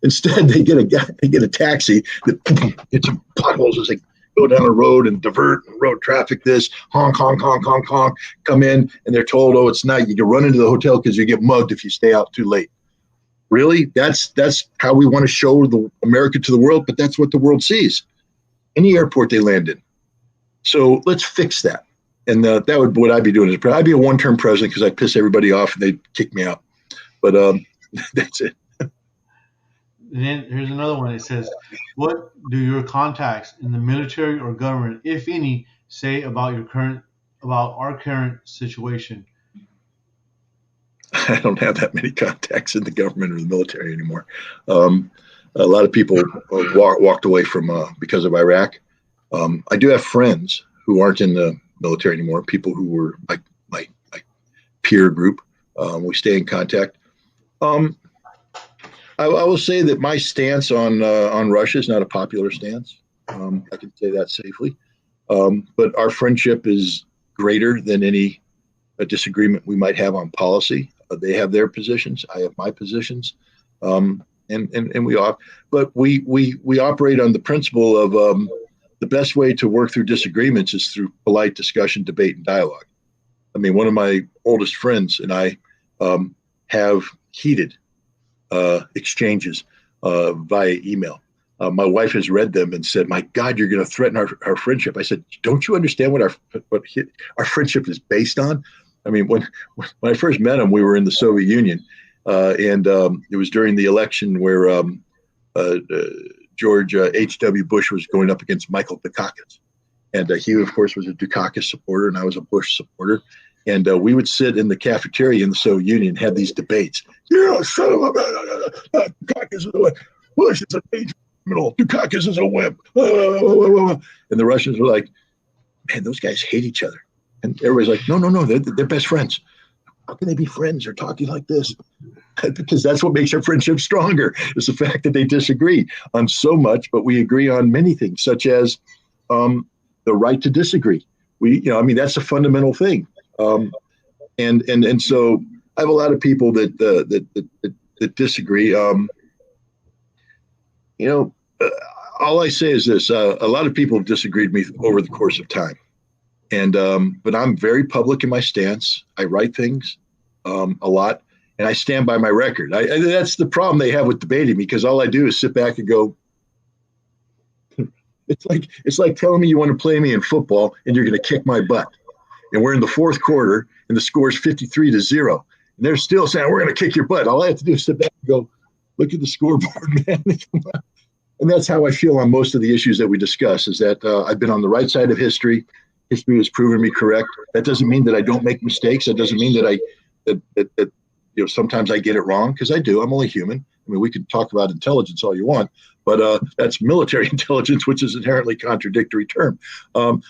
Instead they get a taxi that hits some potholes as they go down the road and divert road traffic. This honk, come in and they're told, oh, it's night. You can run into the hotel because you get mugged if you stay out too late. Really? That's how we want to show America to the world, but that's what the world sees. Any airport they land in. So let's fix that. And that would what I'd be doing. I'd be a one-term president because I'd piss everybody off and they'd kick me out. But that's it. And then here's another one. It says, what do your contacts in the military or government, if any, say about our current situation? I don't have that many contacts in the government or the military anymore. A lot of people walked away from because of Iraq. I do have friends who aren't in the military anymore, people who were my peer group. We stay in contact. I will say that my stance on Russia is not a popular stance. I can say that safely. But our friendship is greater than any disagreement we might have on policy. They have their positions. I have my positions. And we are, but we operate on the principle of the best way to work through disagreements is through polite discussion, debate, and dialogue. I mean, one of my oldest friends and I have heated exchanges via email. My wife has read them and said, "My God, you're going to threaten our friendship." I said, "Don't you understand what our friendship is based on?" I mean, when I first met him, we were in the Soviet Union, and it was during the election where George H.W. Bush was going up against Michael Dukakis. And he, of course, was a Dukakis supporter, and I was a Bush supporter. And we would sit in the cafeteria in the Soviet Union and have these debates. Yeah, son of a Dukakis is a wimp. Bush is a dangerous criminal. Dukakis is a wimp. And the Russians were like, man, those guys hate each other. And everybody's like, no, they're best friends. How can they be friends or talking like this? Because that's what makes our friendship stronger, is the fact that they disagree on so much, but we agree on many things, such as the right to disagree. I mean, that's a fundamental thing. And so I have a lot of people that disagree. All I say is this: a lot of people have disagreed with me over the course of time, and but I'm very public in my stance. I write things a lot, and I stand by my record. That's the problem they have with debating me, because all I do is sit back and go. It's like telling me you want to play me in football and you're going to kick my butt. And we're in the fourth quarter and the score is 53-0. And they're still saying, we're going to kick your butt. All I have to do is sit back and go, look at the scoreboard, man. And that's how I feel on most of the issues that we discuss, is that I've been on the right side of history. History has proven me correct. That doesn't mean that I don't make mistakes. That doesn't mean that sometimes I get it wrong, because I do. I'm only human. I mean, we can talk about intelligence all you want, but that's military intelligence, which is inherently contradictory term. But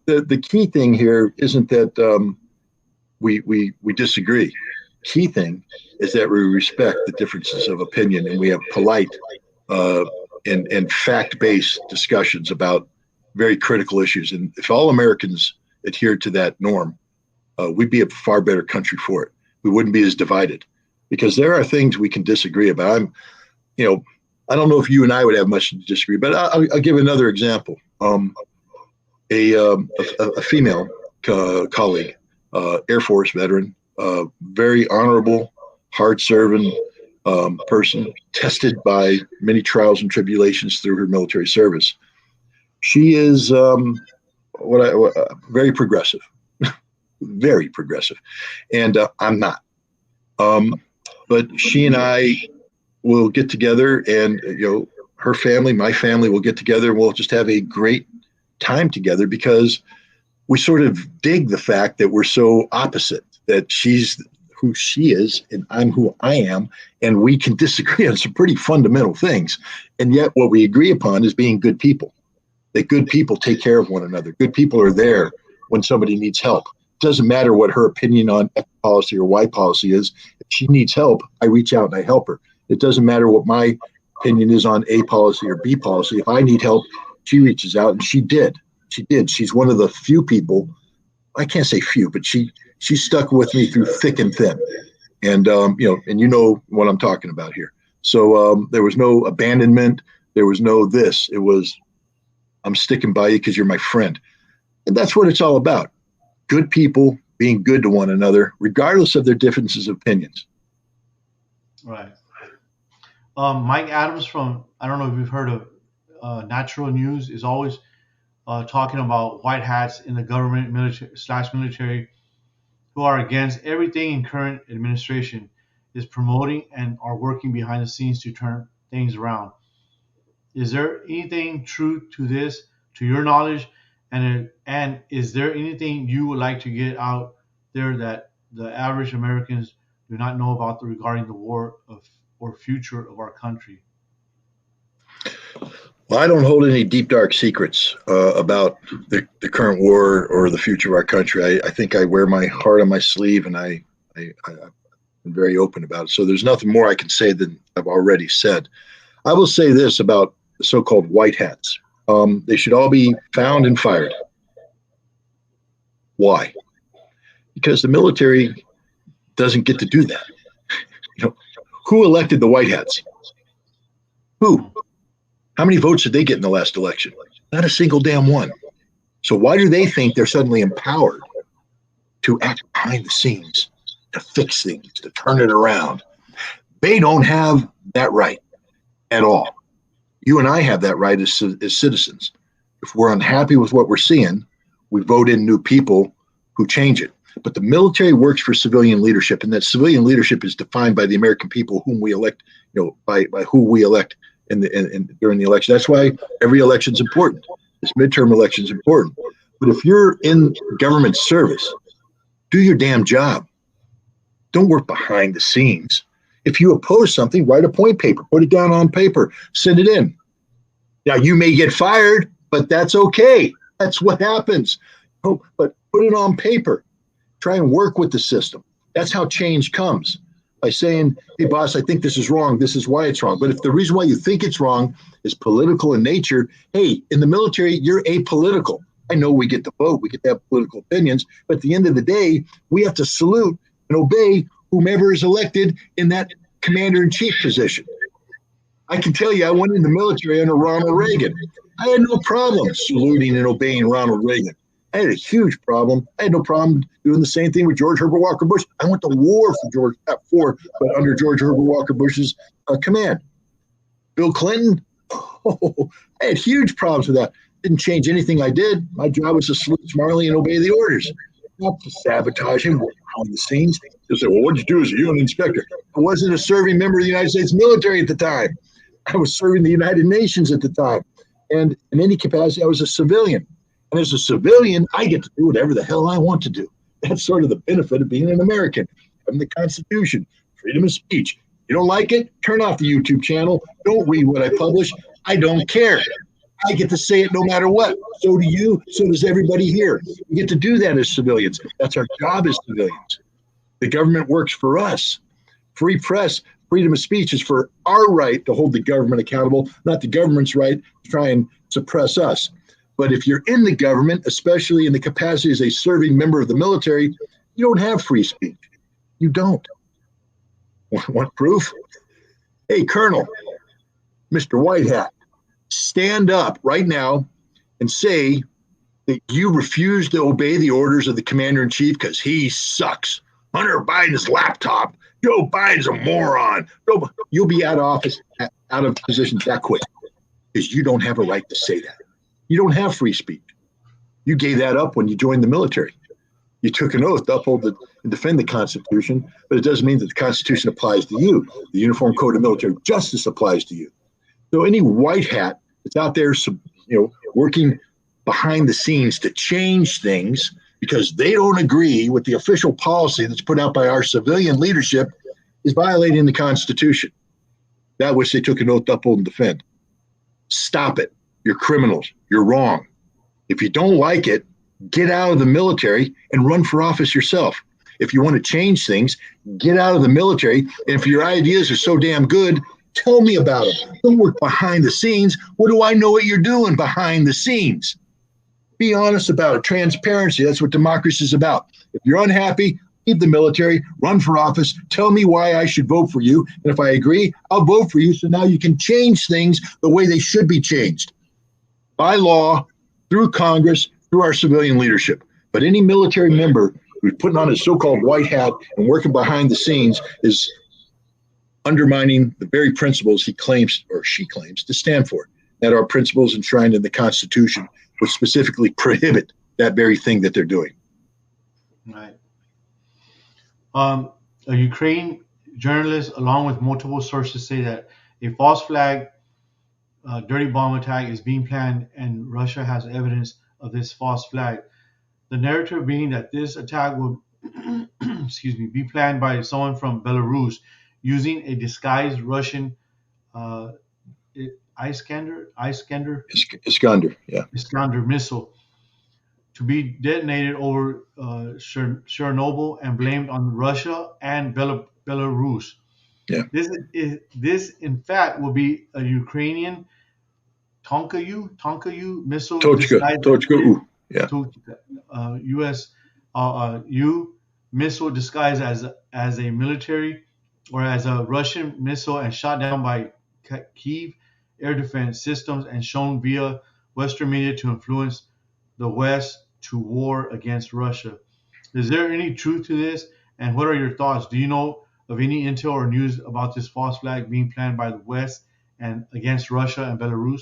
the key thing here isn't that we disagree. Key thing is that we respect the differences of opinion, and we have polite and fact-based discussions about very critical issues. And if all Americans adhered to that norm, we'd be a far better country for it. We wouldn't be as divided, because there are things we can disagree about. I don't know if you and I would have much to disagree, but I'll give another example. A female colleague, Air Force veteran, very honorable, hard-serving person, tested by many trials and tribulations through her military service. She is very progressive, very progressive, and I'm not. But she and I will get together, and her family, my family will get together, and we'll just have a great time together, because we sort of dig the fact that we're so opposite, that she's who she is and I'm who I am, and we can disagree on some pretty fundamental things. And yet what we agree upon is being good people, that good people take care of one another. Good people are there when somebody needs help. It doesn't matter what her opinion on X policy or Y policy is. If she needs help, I reach out and I help her. It doesn't matter what my opinion is on A policy or B policy. If I need help, she reaches out, and she did. She did. She's one of the few people, I can't say few, but she stuck with me through thick and thin. And, and you know what I'm talking about here. So there was no abandonment. There was no this. It was, I'm sticking by you because you're my friend. And that's what it's all about. Good people being good to one another, regardless of their differences of opinions. Right. Mike Adams from, I don't know if you've heard of Natural News, is always talking about white hats in the government, military who are against everything in current administration, is promoting and are working behind the scenes to turn things around. Is there anything true to this, to your knowledge? And is there anything you would like to get out there that the average Americans do not know about regarding the war or future of our country? Well, I don't hold any deep, dark secrets about the current war or the future of our country. I think I wear my heart on my sleeve, and I and very open about it. So there's nothing more I can say than I've already said. I will say this about the so-called white hats. They should all be found and fired. Why? Because the military doesn't get to do that. You know, who elected the white hats? Who? How many votes did they get in the last election? Not a single damn one. So why do they think they're suddenly empowered to act behind the scenes, to fix things, to turn it around? They don't have that right at all. You and I have that right as citizens. If we're unhappy with what we're seeing, we vote in new people who change it. But the military works for civilian leadership, and that civilian leadership is defined by the American people whom we elect, by who we elect during the election. That's why every election is important. This midterm election is important. But if you're in government service, do your damn job. Don't work behind the scenes. If you oppose something, write a point paper, put it down on paper, send it in. Now, you may get fired, but that's okay. That's what happens. Oh, but put it on paper. Try and work with the system. That's how change comes. By saying, hey, boss, I think this is wrong. This is why it's wrong. But if the reason why you think it's wrong is political in nature, hey, in the military, you're apolitical. I know we get to vote. We get to have political opinions. But at the end of the day, we have to salute and obey whomever is elected in that commander-in-chief position. I can tell you, I went in the military under Ronald Reagan. I had no problem saluting and obeying Ronald Reagan. I had a huge problem. I had no problem doing the same thing with George Herbert Walker Bush. I went to war but under George Herbert Walker Bush's command. Bill Clinton, I had huge problems with that. Didn't change anything I did. My job was to salute smartly and obey the orders, not to sabotage him behind the scenes. They'll say, well, what did you do as a UN inspector? I wasn't a serving member of the United States military at the time. I was serving the United Nations at the time. And in any capacity, I was a civilian. And as a civilian, I get to do whatever the hell I want to do. That's sort of the benefit of being an American, having the Constitution, freedom of speech. You don't like it? Turn off the YouTube channel. Don't read what I publish. I don't care. I get to say it no matter what. So do you. So does everybody here. We get to do that as civilians. That's our job as civilians. The government works for us. Free press, freedom of speech is for our right to hold the government accountable, not the government's right to try and suppress us. But if you're in the government, especially in the capacity as a serving member of the military, you don't have free speech. You don't. Want proof? Hey, Colonel, Mr. White Hat, stand up right now and say that you refuse to obey the orders of the commander-in-chief because he sucks. Hunter Biden's laptop. Joe Biden's a moron. You'll be out of office, out of position that quick because you don't have a right to say that. You don't have free speech. You gave that up when you joined the military. You took an oath to uphold and defend the Constitution, but it doesn't mean that the Constitution applies to you. The Uniform Code of Military Justice applies to you. So any white hat that's out there, working behind the scenes to change things because they don't agree with the official policy that's put out by our civilian leadership is violating the Constitution. That which they took an oath to uphold and defend. Stop it. You're criminals. You're wrong. If you don't like it, get out of the military and run for office yourself. If you want to change things, get out of the military. And if your ideas are so damn good, tell me about them. Don't work behind the scenes. What do I know what you're doing behind the scenes? Be honest about it. Transparency. That's what democracy is about. If you're unhappy, leave the military, run for office, tell me why I should vote for you. And if I agree, I'll vote for you. So now you can change things the way they should be changed. By law, through Congress, through our civilian leadership. But any military member who's putting on his so-called white hat and working behind the scenes is undermining the very principles he claims or she claims to stand for, that are principles enshrined in the Constitution, which specifically prohibit that very thing that they're doing. Right. A Ukraine journalist, along with multiple sources, say that a false flag dirty bomb attack is being planned, and Russia has evidence of this false flag. The narrative being that this attack will, be planned by someone from Belarus using a disguised Russian Iskander missile to be detonated over Chernobyl and blamed on Russia and Belarus. Yeah. This in fact will be a Ukrainian Tonka-U missile disguised Tochka, ooh, yeah. to U.S. U missile disguised as a military or as a Russian missile and shot down by Kyiv air defense systems and shown via Western media to influence the West to war against Russia. Is there any truth to this? And what are your thoughts? Do you know of any intel or news about this false flag being planned by the West and against Russia and Belarus?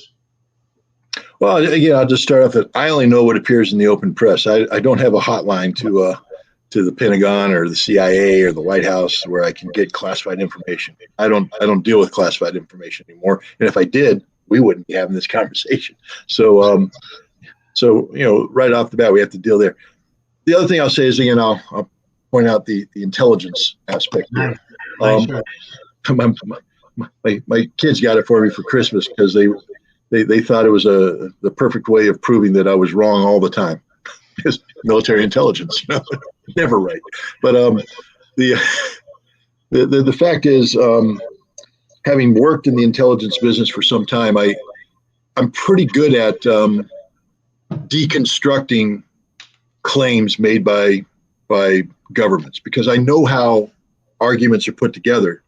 Well, again, I'll just start off that I only know what appears in the open press. I don't have a hotline to the Pentagon or the CIA or the White House where I can get classified information. I don't deal with classified information anymore. And if I did, we wouldn't be having this conversation. So right off the bat, we have to deal there. The other thing I'll say is, again, I'll point out the intelligence aspect here. My kids got it for me for Christmas because they thought it was the perfect way of proving that I was wrong all the time. Because military intelligence, never right. But the fact is, having worked in the intelligence business for some time, I'm pretty good at deconstructing claims made by governments because I know how arguments are put together.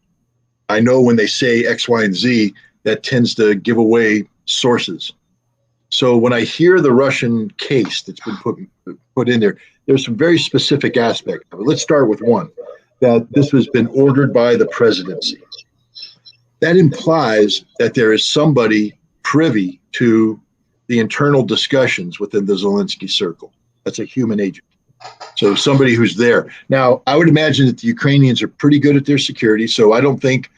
I know when they say X, Y, and Z, that tends to give away sources. So when I hear the Russian case that's been put in there, there's some very specific aspects of it. Let's start with one, that this has been ordered by the presidency. That implies that there is somebody privy to the internal discussions within the Zelensky circle. That's a human agent. So somebody who's there. Now, I would imagine that the Ukrainians are pretty good at their security. So I don't think,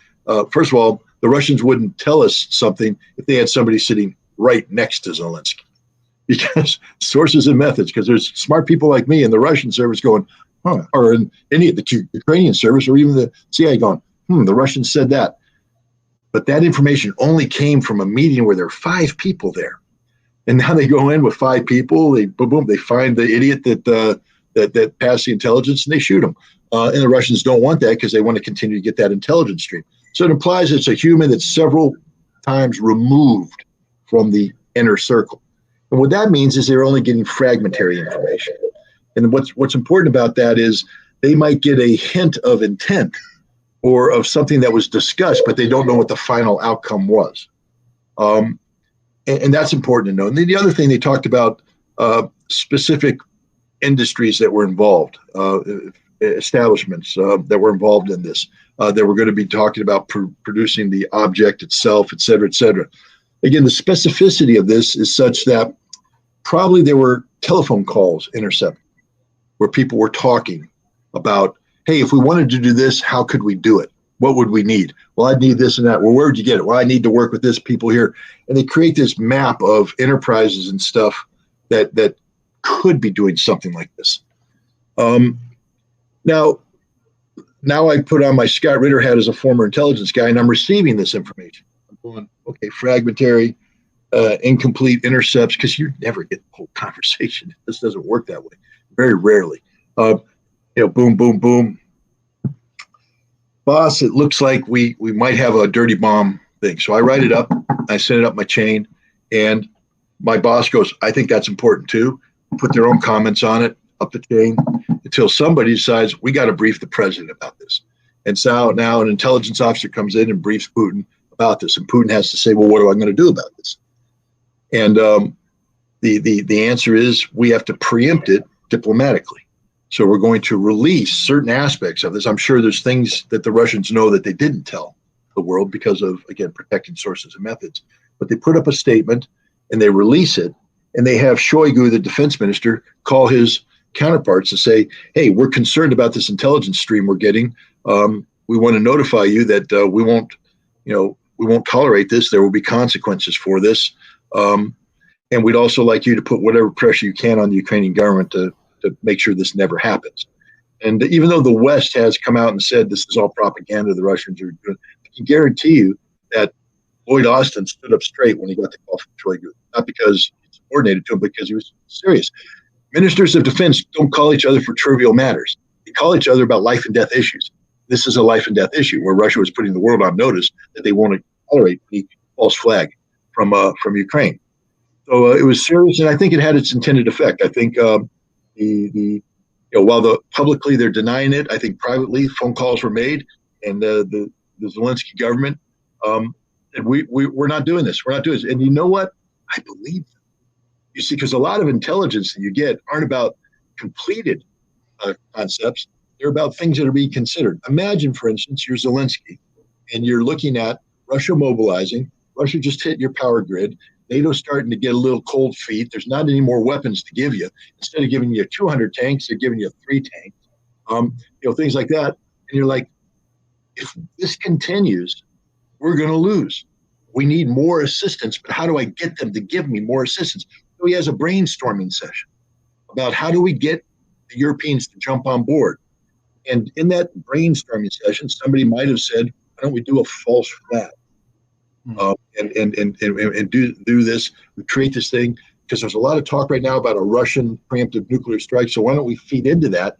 first of all, the Russians wouldn't tell us something if they had somebody sitting right next to Zelensky, because sources and methods, because there's smart people like me in the Russian service going, or in any of the Ukrainian service, or even the CIA going, the Russians said that. But that information only came from a meeting where there are 5 people there. And now they go in with 5 people, they find the idiot that passed the intelligence and they shoot him. And the Russians don't want that because they want to continue to get that intelligence stream. So it implies it's a human that's several times removed from the inner circle. And what that means is they're only getting fragmentary information. And what's important about that is they might get a hint of intent or of something that was discussed, but they don't know what the final outcome was. And that's important to know. And then the other thing, they talked about specific industries that were involved, establishments that were involved in this, that were going to be talking about producing the object itself, et cetera, et cetera. Again, the specificity of this is such that probably there were telephone calls intercepted where people were talking about, hey, if we wanted to do this, how could we do it? What would we need? Well, I'd need this and that. Well, where would you get it? Well, I need to work with this people here. And they create this map of enterprises and stuff that could be doing something like this. Now I put on my Scott Ritter hat as a former intelligence guy, and I'm receiving this information. I'm going, okay, fragmentary, incomplete intercepts, because you never get the whole conversation. This doesn't work that way. Very rarely. Boom, boom, boom. Boss, it looks like we might have a dirty bomb thing. So I write it up, I send it up my chain, and my boss goes, I think that's important too. Put their own comments on it, up the chain, until somebody decides we got to brief the president about this. And so now an intelligence officer comes in and briefs Putin about this, and Putin has to say, well, what am I going to do about this? And the answer is we have to preempt it diplomatically. So we're going to release certain aspects of this. I'm sure there's things that the Russians know that they didn't tell the world because of, again, protecting sources and methods. But they put up a statement and they release it, and they have Shoigu, the defense minister, call his counterparts to say, hey, we're concerned about this intelligence stream we're getting. We want to notify you that we won't tolerate this. There will be consequences for this. And we'd also like you to put whatever pressure you can on the Ukrainian government to make sure this never happens. And even though the West has come out and said this is all propaganda, the Russians are doing, I can guarantee you that Lloyd Austin stood up straight when he got the call from Shoigu, not because he subordinated to him, because he was serious. Ministers of defense don't call each other for trivial matters. They call each other about life and death issues. this is a life and death issue where Russia was putting the world on notice that they won't tolerate any false flag from Ukraine. So it was serious, and I think it had its intended effect. I think while publicly they're denying it, I think privately phone calls were made, and the Zelensky government, and we're not doing this. We're not doing this. And you know what? I believe them. You see, because a lot of intelligence that you get aren't about completed concepts. They're about things that are being considered. Imagine, for instance, you're Zelensky, and you're looking at Russia mobilizing. Russia just hit your power grid. NATO's starting to get a little cold feet. There's not any more weapons to give you. Instead of giving you 200 tanks, they're giving you 3 tanks. Things like that. And you're like, if this continues, we're going to lose. We need more assistance, but how do I get them to give me more assistance? So he has a brainstorming session about how do we get the Europeans to jump on board. And in that brainstorming session, somebody might have said, why don't we do a false flag? And do this, we create this thing, because there's a lot of talk right now about a Russian preemptive nuclear strike. So why don't we feed into that,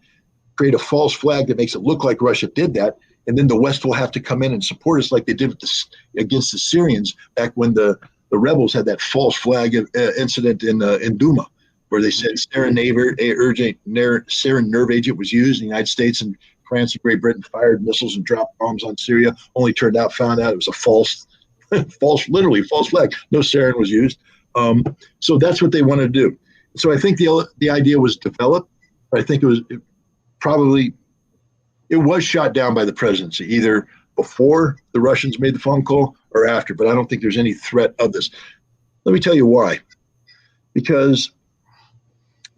create a false flag that makes it look like Russia did that, and then the West will have to come in and support us like they did against the Syrians back when the rebels had that false flag incident in Duma, where they said sarin nerve agent was used in the United States, and France and Great Britain fired missiles and dropped bombs on Syria. Only found out it was a false flag. No sarin was used. So that's what they want to do. So I think the idea was developed. I think it was shot down by the presidency, either before the Russians made the phone call or after, but I don't think there's any threat of this. Let me tell you why. Because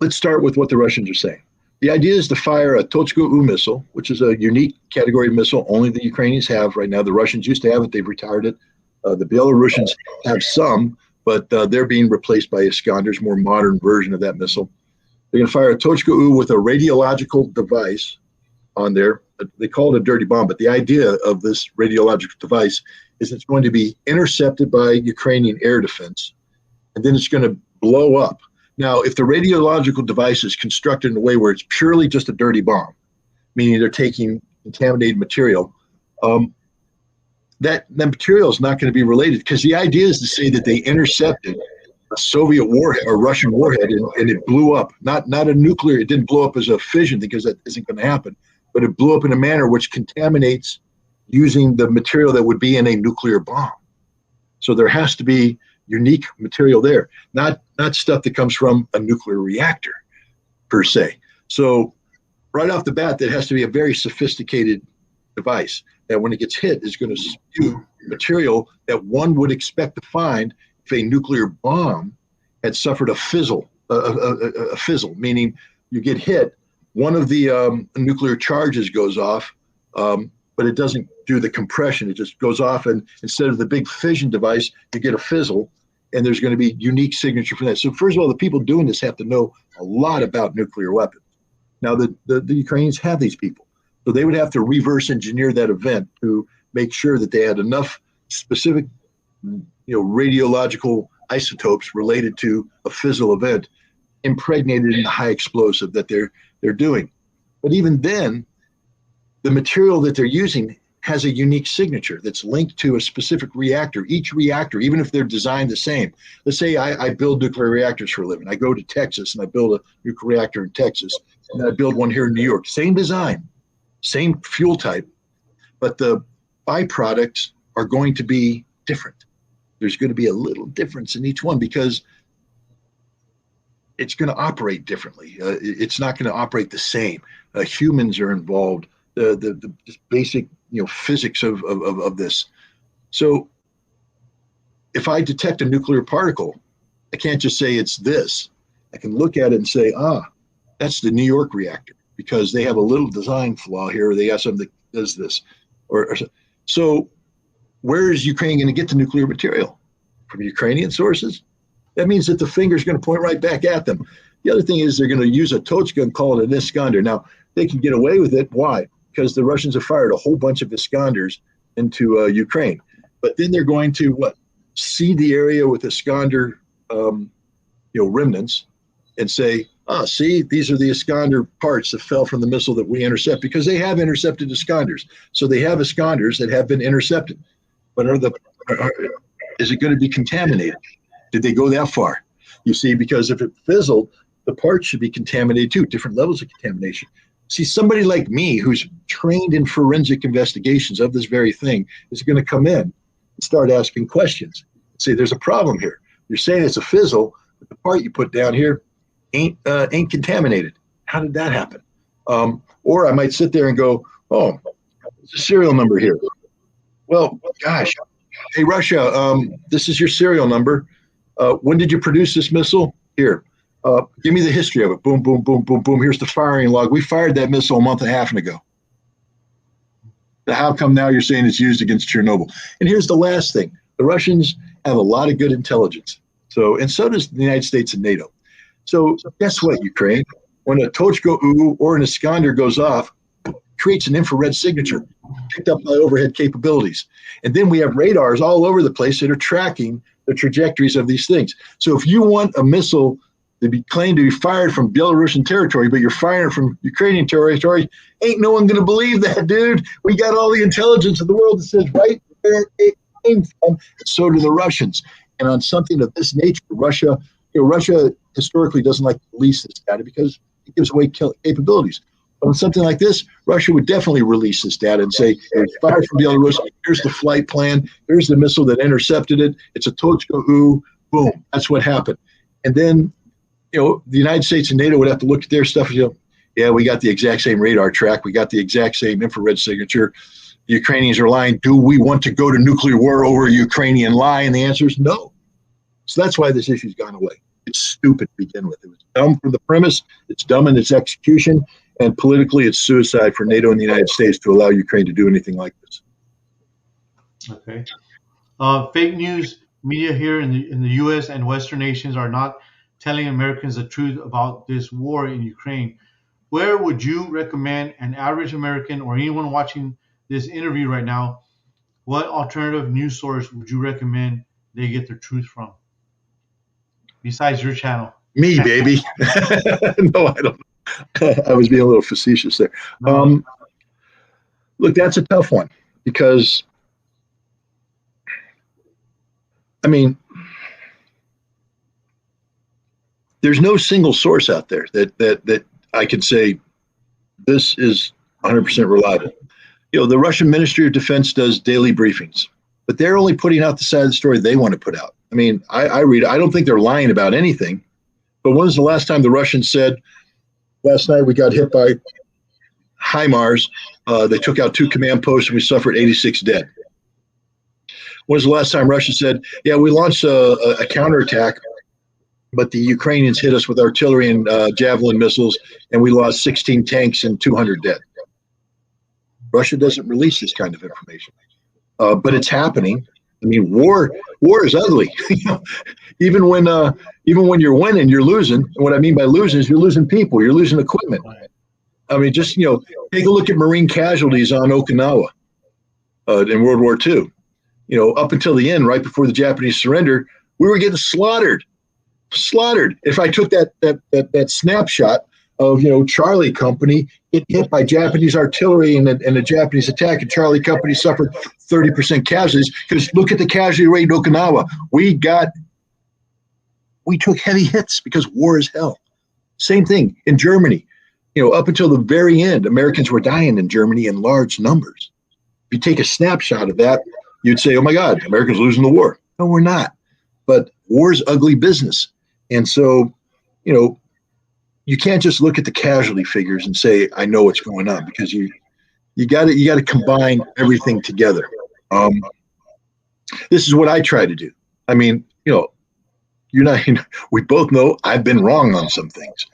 let's start with what the Russians are saying. The idea is to fire a Tochka-U missile, which is a unique category missile only the Ukrainians have right now. The Russians used to have it. They've retired it. The Belarusians have some, but they're being replaced by Iskander's more modern version of that missile. They're going to fire a Tochka-U with a radiological device on there. They call it a dirty bomb, but the idea of this radiological device is it's going to be intercepted by Ukrainian air defense, and then it's going to blow up. Now, if the radiological device is constructed in a way where it's purely just a dirty bomb, meaning they're taking contaminated material, that material is not going to be related, because the idea is to say that they intercepted a Soviet warhead or Russian warhead and it blew up. Not a nuclear, it didn't blow up as a fission, because that isn't going to happen, but it blew up in a manner which contaminates using the material that would be in a nuclear bomb. So there has to be unique material there, not stuff that comes from a nuclear reactor per se. So right off the bat, that has to be a very sophisticated device that when it gets hit is going to spew material that one would expect to find if a nuclear bomb had suffered a fizzle, meaning you get hit, one of the nuclear charges goes off, but it doesn't do the compression. It just goes off, and instead of the big fission device, you get a fizzle, and there's going to be unique signature for that. So first of all, the people doing this have to know a lot about nuclear weapons. Now, the Ukrainians have these people, so they would have to reverse engineer that event to make sure that they had enough specific, radiological isotopes related to a fizzle event impregnated in the high explosive that they're doing. But even then, the material that they're using has a unique signature that's linked to a specific reactor. Each reactor, even if they're designed the same. Let's say I build nuclear reactors for a living. I go to Texas and I build a nuclear reactor in Texas, and then I build one here in New York. Same design, same fuel type, but the byproducts are going to be different. There's going to be a little difference in each one because it's going to operate differently. It's not going to operate the same. Humans are involved. The basic physics of this. So if I detect a nuclear particle, I can't just say it's this. I can look at it and say, that's the New York reactor because they have a little design flaw here. Or they have something that does this. So where is Ukraine going to get the nuclear material? From Ukrainian sources? That means that the finger is going to point right back at them. The other thing is they're going to use a Tochka and call it an Iskander. Now, they can get away with it. Why? Because the Russians have fired a whole bunch of Iskanders into Ukraine. But then they're going to seed the area with Iskander remnants and say, See, these are the Iskander parts that fell from the missile that we intercept, because they have intercepted Iskanders. So they have Iskanders that have been intercepted. But is it going to be contaminated? Did they go that far? You see, because if it fizzled, the parts should be contaminated too, different levels of contamination. See, somebody like me who's trained in forensic investigations of this very thing is going to come in and start asking questions. Say, there's a problem here. You're saying it's a fizzle, but the part you put down here ain't contaminated. How did that happen? Or I might sit there and go, oh, there's a serial number here. Well, gosh, hey, Russia, this is your serial number. When did you produce this missile? Here, give me the history of it. Boom, boom, boom, boom, boom. Here's the firing log. We fired that missile a month and a half ago. How come now you're saying it's used against Chernobyl? And here's the last thing. The Russians have a lot of good intelligence. And so does the United States and NATO. So guess what, Ukraine? When a Tochka-U or an Iskander goes off, it creates an infrared signature picked up by overhead capabilities. And then we have radars all over the place that are tracking the trajectories of these things. So if you want a missile to be claimed to be fired from Belarusian territory, but you're firing from Ukrainian territory, ain't no one going to believe that, dude. We got all the intelligence of the world that says right where it came from, and so do the Russians. And on something of this nature, Russia historically doesn't like to release this data because it gives away capabilities. But on something like this, Russia would definitely release this data and say, it was fired from Belarus, here's the flight plan, here's the missile that intercepted it, it's a Tochka-U, boom, that's what happened. And then, the United States and NATO would have to look at their stuff and yeah, we got the exact same radar track, we got the exact same infrared signature. The Ukrainians are lying. Do we want to go to nuclear war over a Ukrainian lie? And the answer is no. So that's why this issue's gone away. It's stupid to begin with. It was dumb from the premise. It's dumb in its execution. And politically, it's suicide for NATO and the United States to allow Ukraine to do anything like this. Okay. Fake news media here in the U.S. and Western nations are not telling Americans the truth about this war in Ukraine. Where would you recommend an average American or anyone watching this interview right now, what alternative news source would you recommend they get their truth from? Besides your channel. Me, baby. No, I don't. I was being a little facetious there. No. Look, that's a tough one because, there's no single source out there that I could say this is 100% reliable. The Russian Ministry of Defense does daily briefings, but they're only putting out the side of the story they want to put out. I read, I don't think they're lying about anything, but when was the last time the Russians said, last night we got hit by HIMARS, they took out 2 command posts and we suffered 86 dead? When was the last time Russia said, yeah, we launched a counterattack, but the Ukrainians hit us with artillery and Javelin missiles and we lost 16 tanks and 200 dead? Russia doesn't release this kind of information, but it's happening. War is ugly. Even when you're winning, you're losing. And what I mean by losing is you're losing people, you're losing equipment. Just take a look at Marine casualties on Okinawa in World War II. Up until the end, right before the Japanese surrender, we were getting slaughtered. If I took that snapshot of Charlie Company, it hit by Japanese artillery and a Japanese attack, and Charlie Company suffered 30% casualties. Because look at the casualty rate in Okinawa. We took heavy hits because war is hell. Same thing in Germany. Up until the very end, Americans were dying in Germany in large numbers. If you take a snapshot of that, you'd say, oh my God, America's losing the war. No, we're not. But war's ugly business. And so, you can't just look at the casualty figures and say, I know what's going on, because you got to combine everything together. This is what I try to do. We both know I've been wrong on some things.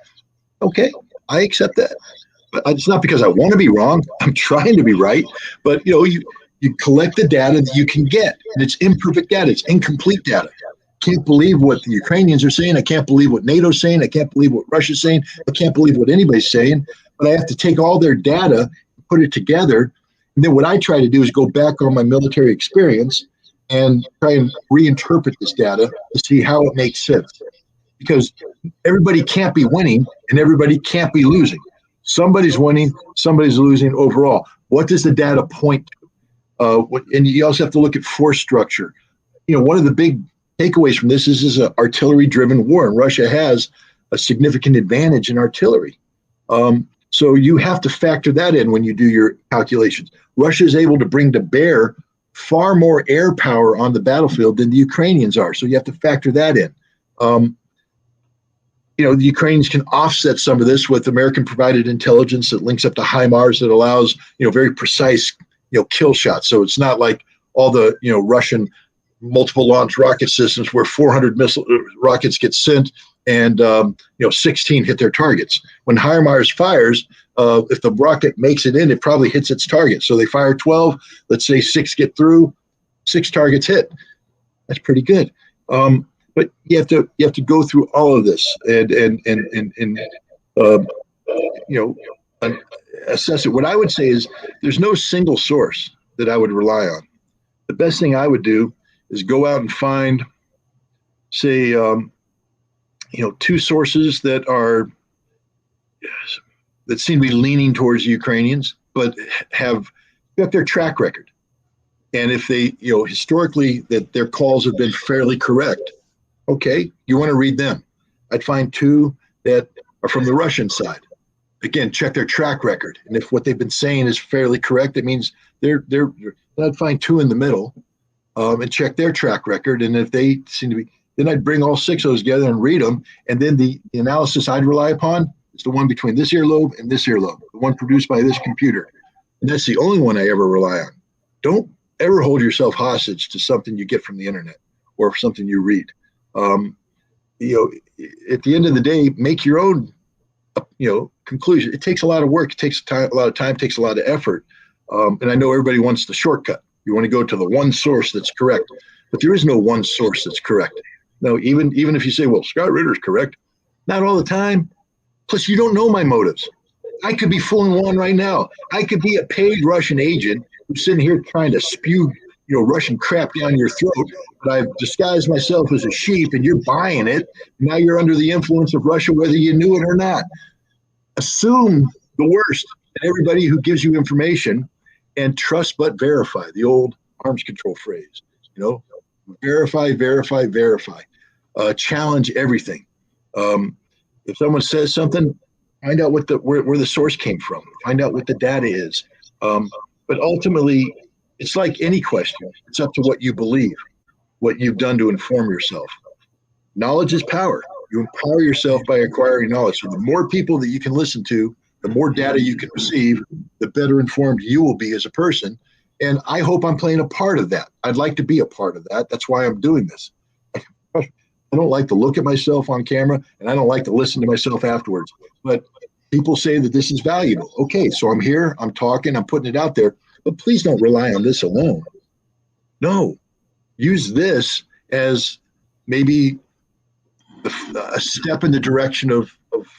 Okay, I accept that. But it's not because I want to be wrong. I'm trying to be right. But you collect the data that you can get, and it's imperfect data. It's incomplete data. Can't believe what the Ukrainians are saying. I can't believe what NATO's saying. I can't believe what Russia's saying. I can't believe what anybody's saying. But I have to take all their data, put it together, and then what I try to do is go back on my military experience and try and reinterpret this data to see how it makes sense. Because everybody can't be winning and everybody can't be losing. Somebody's winning, somebody's losing overall. What does the data point to? And you also have to look at force structure. One of the big takeaways from this is an artillery-driven war, and Russia has a significant advantage in artillery. So you have to factor that in when you do your calculations. Russia is able to bring to bear far more air power on the battlefield than the Ukrainians are. So you have to factor that in. The Ukrainians can offset some of this with American-provided intelligence that links up to HIMARS that allows, very precise, kill shots. So it's not like all the, Russian multiple launch rocket systems where 400 missile rockets get sent and 16 hit their targets. When HIMARS fires, if the rocket makes it in, it probably hits its target. So they fire 12. Let's say 6 get through, 6 targets hit. That's pretty good. But you have to go through all of this and assess it. What I would say is there's no single source that I would rely on. The best thing I would do is go out and find, say, 2 sources that seem to be leaning towards the Ukrainians, but have got their track record. And if they, historically, that their calls have been fairly correct, okay, you want to read them. I'd find 2 that are from the Russian side. Again, check their track record. And if what they've been saying is fairly correct, it means I'd find 2 in the middle and check their track record. And if they seem to be, then I'd bring all 6 of those together and read them. And then the analysis I'd rely upon is the one between this earlobe and this earlobe, the one produced by this computer. And that's the only one I ever rely on. Don't ever hold yourself hostage to something you get from the internet or something you read. At the end of the day, make your own, conclusion. It takes a lot of work. It takes a lot of time, takes a lot of effort. And I know everybody wants the shortcut. You want to go to the one source that's correct, but there is no one source that's correct. No, even if you say, well, Scott Ritter's correct, not all the time. Plus, you don't know my motives. I could be fooling one right now. I could be a paid Russian agent who's sitting here trying to spew, Russian crap down your throat, but I've disguised myself as a sheep and you're buying it. Now you're under the influence of Russia, whether you knew it or not. Assume the worst in everybody who gives you information and trust but verify, the old arms control phrase, verify, verify, verify. Challenge everything. If someone says something, find out where the source came from. Find out what the data is. But ultimately, it's like any question. It's up to what you believe, what you've done to inform yourself. Knowledge is power. You empower yourself by acquiring knowledge. So the more people that you can listen to, the more data you can receive, the better informed you will be as a person. And I hope I'm playing a part of that. I'd like to be a part of that. That's why I'm doing this. I don't like to look at myself on camera, and I don't like to listen to myself afterwards. But people say that this is valuable. Okay, so I'm here, I'm talking, I'm putting it out there. But please don't rely on this alone. No, use this as maybe a step in the direction of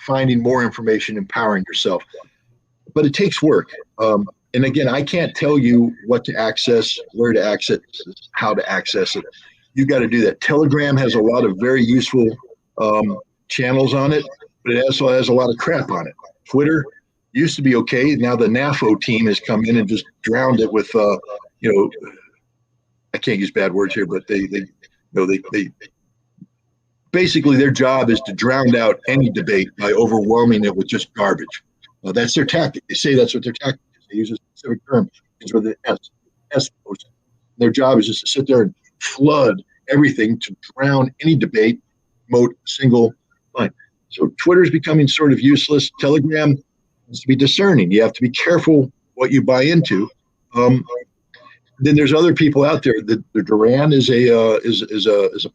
finding more information, empowering yourself. But it takes work. And again, I can't tell you what to access, where to access, how to access it. You got to do that. Telegram has a lot of very useful channels on it, but it also has a lot of crap on it. Twitter used to be okay. Now the NATO team has come in and just drowned it with, I can't use bad words here, but they basically their job is to drown out any debate by overwhelming it with just garbage. That's their tactic. They say that's what their tactic is. They use a specific term. It's where the S goes. Their job is just to sit there and flood everything to drown any debate, promote a single line. So Twitter is becoming sort of useless. Telegram needs to be discerning. You have to be careful what you buy into. Then there's other people out there. The Duran is a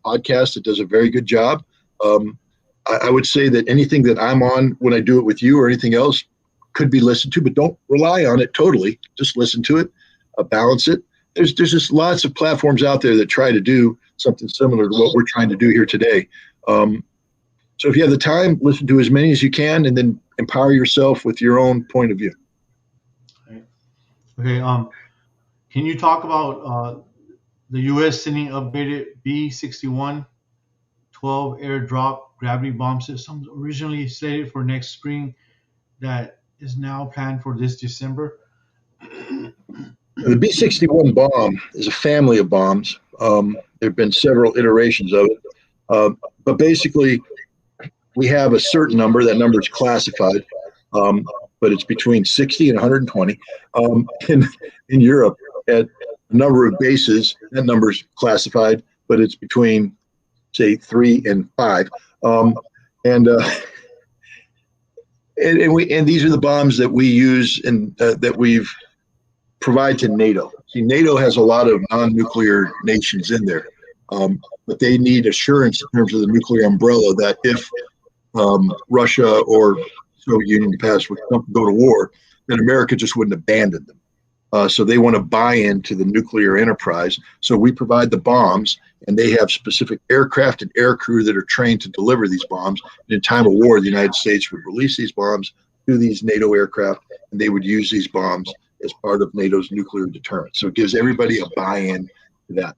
podcast that does a very good job. I would say that anything that I'm on when I do it with you or anything else could be listened to, but don't rely on it totally. Just listen to it, balance it. There's just lots of platforms out there that try to do something similar to what we're trying to do here today. So if you have the time, listen to as many as you can, and then empower yourself with your own point of view. Okay. Can you talk about the U.S. sending upgraded B-61 12 12 airdrop gravity bomb systems originally slated for next spring that is now planned for this December. The B-61 bomb is a family of bombs. There have been several iterations of it. But basically, we have a certain number. That number is classified, but it's between 60 and 120. In Europe, at a number of bases, that number is classified, but it's between, say, 3 and 5. And these are the bombs that we use and that we've provide to NATO. See, NATO has a lot of non-nuclear nations in there, but they need assurance in terms of the nuclear umbrella that if Russia or Soviet Union in the past would go to war, then America just wouldn't abandon them. So they want to buy into the nuclear enterprise. So we provide the bombs, and they have specific aircraft and air crew that are trained to deliver these bombs. And in time of war, the United States would release these bombs to these NATO aircraft, and they would use these bombs as part of NATO's nuclear deterrent. So it gives everybody a buy-in to that.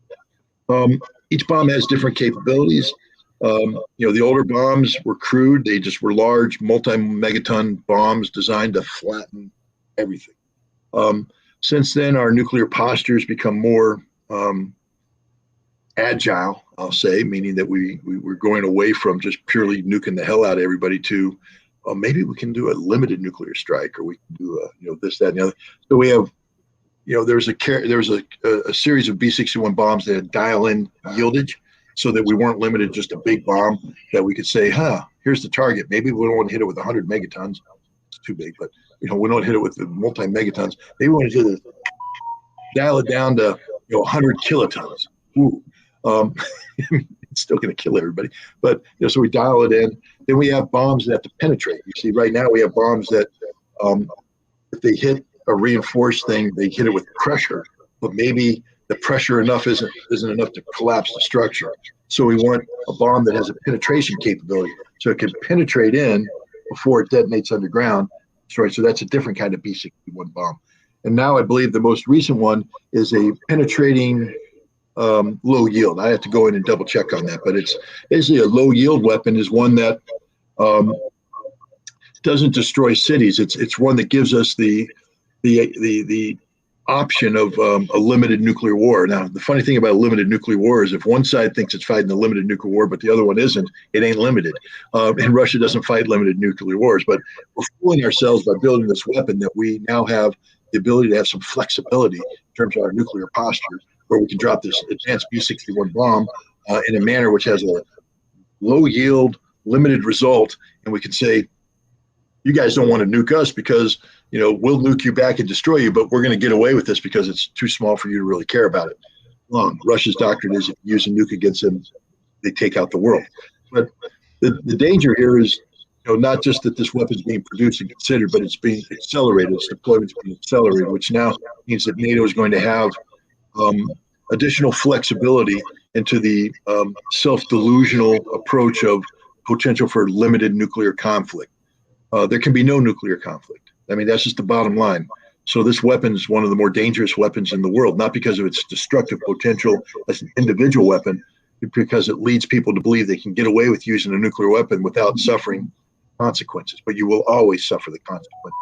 Each bomb has different capabilities. The older bombs were crude. They just were large, multi-megaton bombs designed to flatten everything. Since then, our nuclear postures become more agile, I'll say, meaning that we're going away from just purely nuking the hell out of everybody to maybe we can do a limited nuclear strike, or we can do this, that, and the other. So we have, there was a series of B-61 bombs that had dial-in yieldage, so that we weren't limited to just a big bomb that we could say, here's the target. Maybe we don't want to hit it with 100 megatons. It's too big, but we don't hit it with the multi-megatons. Maybe we want to dial it down to 100 kilotons. Ooh. It's still going to kill everybody, but so we dial it in. Then we have bombs that have to penetrate. You see, right now we have bombs that if they hit a reinforced thing, they hit it with pressure, but maybe the pressure isn't enough to collapse the structure. So we want a bomb that has a penetration capability, so it can penetrate in before it detonates underground. So that's a different kind of B-61 bomb. And now I believe the most recent one is a penetrating low yield. I have to go in and double check on that, but it's basically a low yield weapon is one that doesn't destroy cities. It's one that gives us the option of a limited nuclear war. Now, the funny thing about a limited nuclear war is if one side thinks it's fighting a limited nuclear war, but the other one isn't, it ain't limited. And Russia doesn't fight limited nuclear wars, but we're fooling ourselves by building this weapon that we now have the ability to have some flexibility in terms of our nuclear posture, where we can drop this advanced B-61 bomb in a manner which has a low yield, limited result, and we can say, you guys don't want to nuke us because we'll nuke you back and destroy you, but we're going to get away with this because it's too small for you to really care about it. Russia's doctrine is if you use a nuke against them, they take out the world. But the danger here is not just that this weapon is being produced and considered, but it's being accelerated. Its deployment is being accelerated, which now means that NATO is going to have additional flexibility into the self-delusional approach of potential for limited nuclear conflict. There can be no nuclear conflict. I mean, that's just the bottom line. So this weapon is one of the more dangerous weapons in the world, not because of its destructive potential as an individual weapon, but because it leads people to believe they can get away with using a nuclear weapon without suffering consequences. But you will always suffer the consequences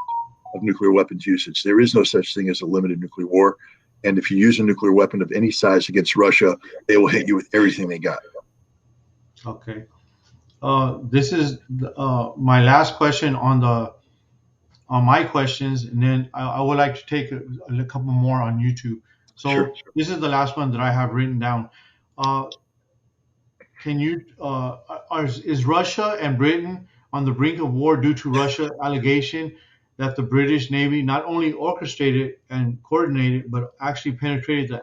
of nuclear weapons usage. There is no such thing as a limited nuclear war. And if you use a nuclear weapon of any size against Russia, they will hit you with everything they got. Okay. This is my last question on my questions, and then I would like to take a couple more on YouTube. So sure. This is the last one that I have written down. Is Russia and Britain on the brink of war due to Russia's allegation that the British Navy not only orchestrated and coordinated, but actually penetrated the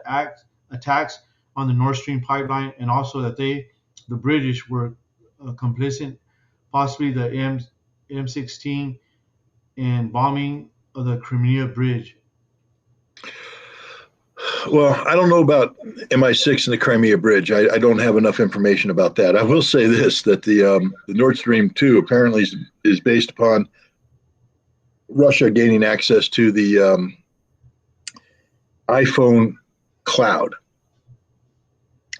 attacks on the Nord Stream pipeline, and also that the British were complicit, possibly the M16 in bombing of the Crimea Bridge? Well, I don't know about MI6 and the Crimea Bridge. I don't have enough information about that. I will say this, that the Nord Stream 2 apparently is based upon Russia gaining access to the iPhone cloud,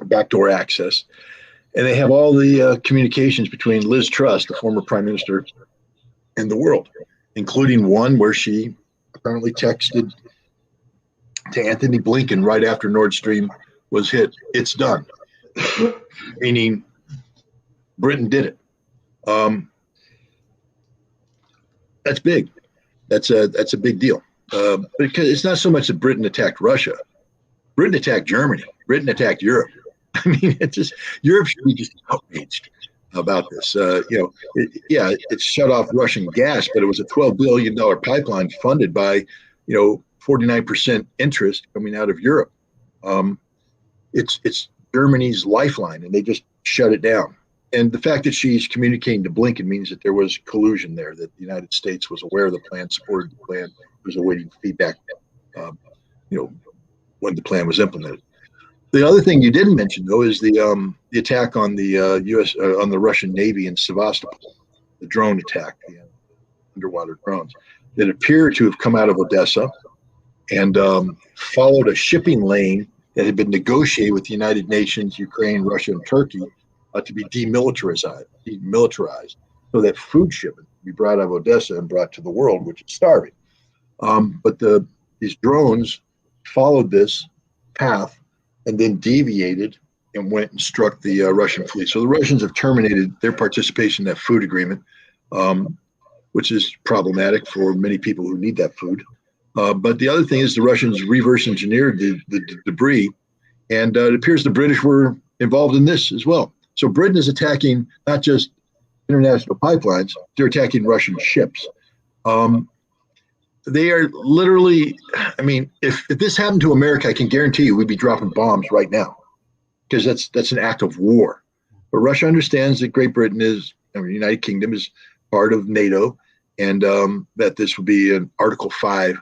backdoor access. And they have all the communications between Liz Truss, the former prime minister, and the world, including one where she apparently texted to Anthony Blinken right after Nord Stream was hit, "It's done," meaning Britain did it. That's big. That's a big deal. Because it's not so much that Britain attacked Russia. Britain attacked Germany. Britain attacked Europe. I mean, it's just Europe should be just outraged about this. It shut off Russian gas, but it was a $12 billion pipeline funded by, 49% interest coming out of Europe. It's Germany's lifeline, and they just shut it down. And the fact that she's communicating to Blinken means that there was collusion there, that the United States was aware of the plan, supported the plan, was awaiting feedback, when the plan was implemented. The other thing you didn't mention, though, is the attack on the U.S. On the Russian Navy in Sevastopol, the drone attack, the underwater drones that appear to have come out of Odessa and followed a shipping lane that had been negotiated with the United Nations, Ukraine, Russia, and Turkey to be demilitarized, so that food shipment be brought out of Odessa and brought to the world, which is starving. But these drones followed this path and then deviated and went and struck the Russian fleet. So the Russians have terminated their participation in that food agreement, which is problematic for many people who need that food. But the other thing is the Russians reverse engineered the debris, and it appears the British were involved in this as well. So Britain is attacking not just international pipelines, they're attacking Russian ships. They are literally, I mean, if this happened to America, I can guarantee you we'd be dropping bombs right now, because that's an act of war. But Russia understands that Great Britain the United Kingdom is part of NATO, and that this would be an Article 5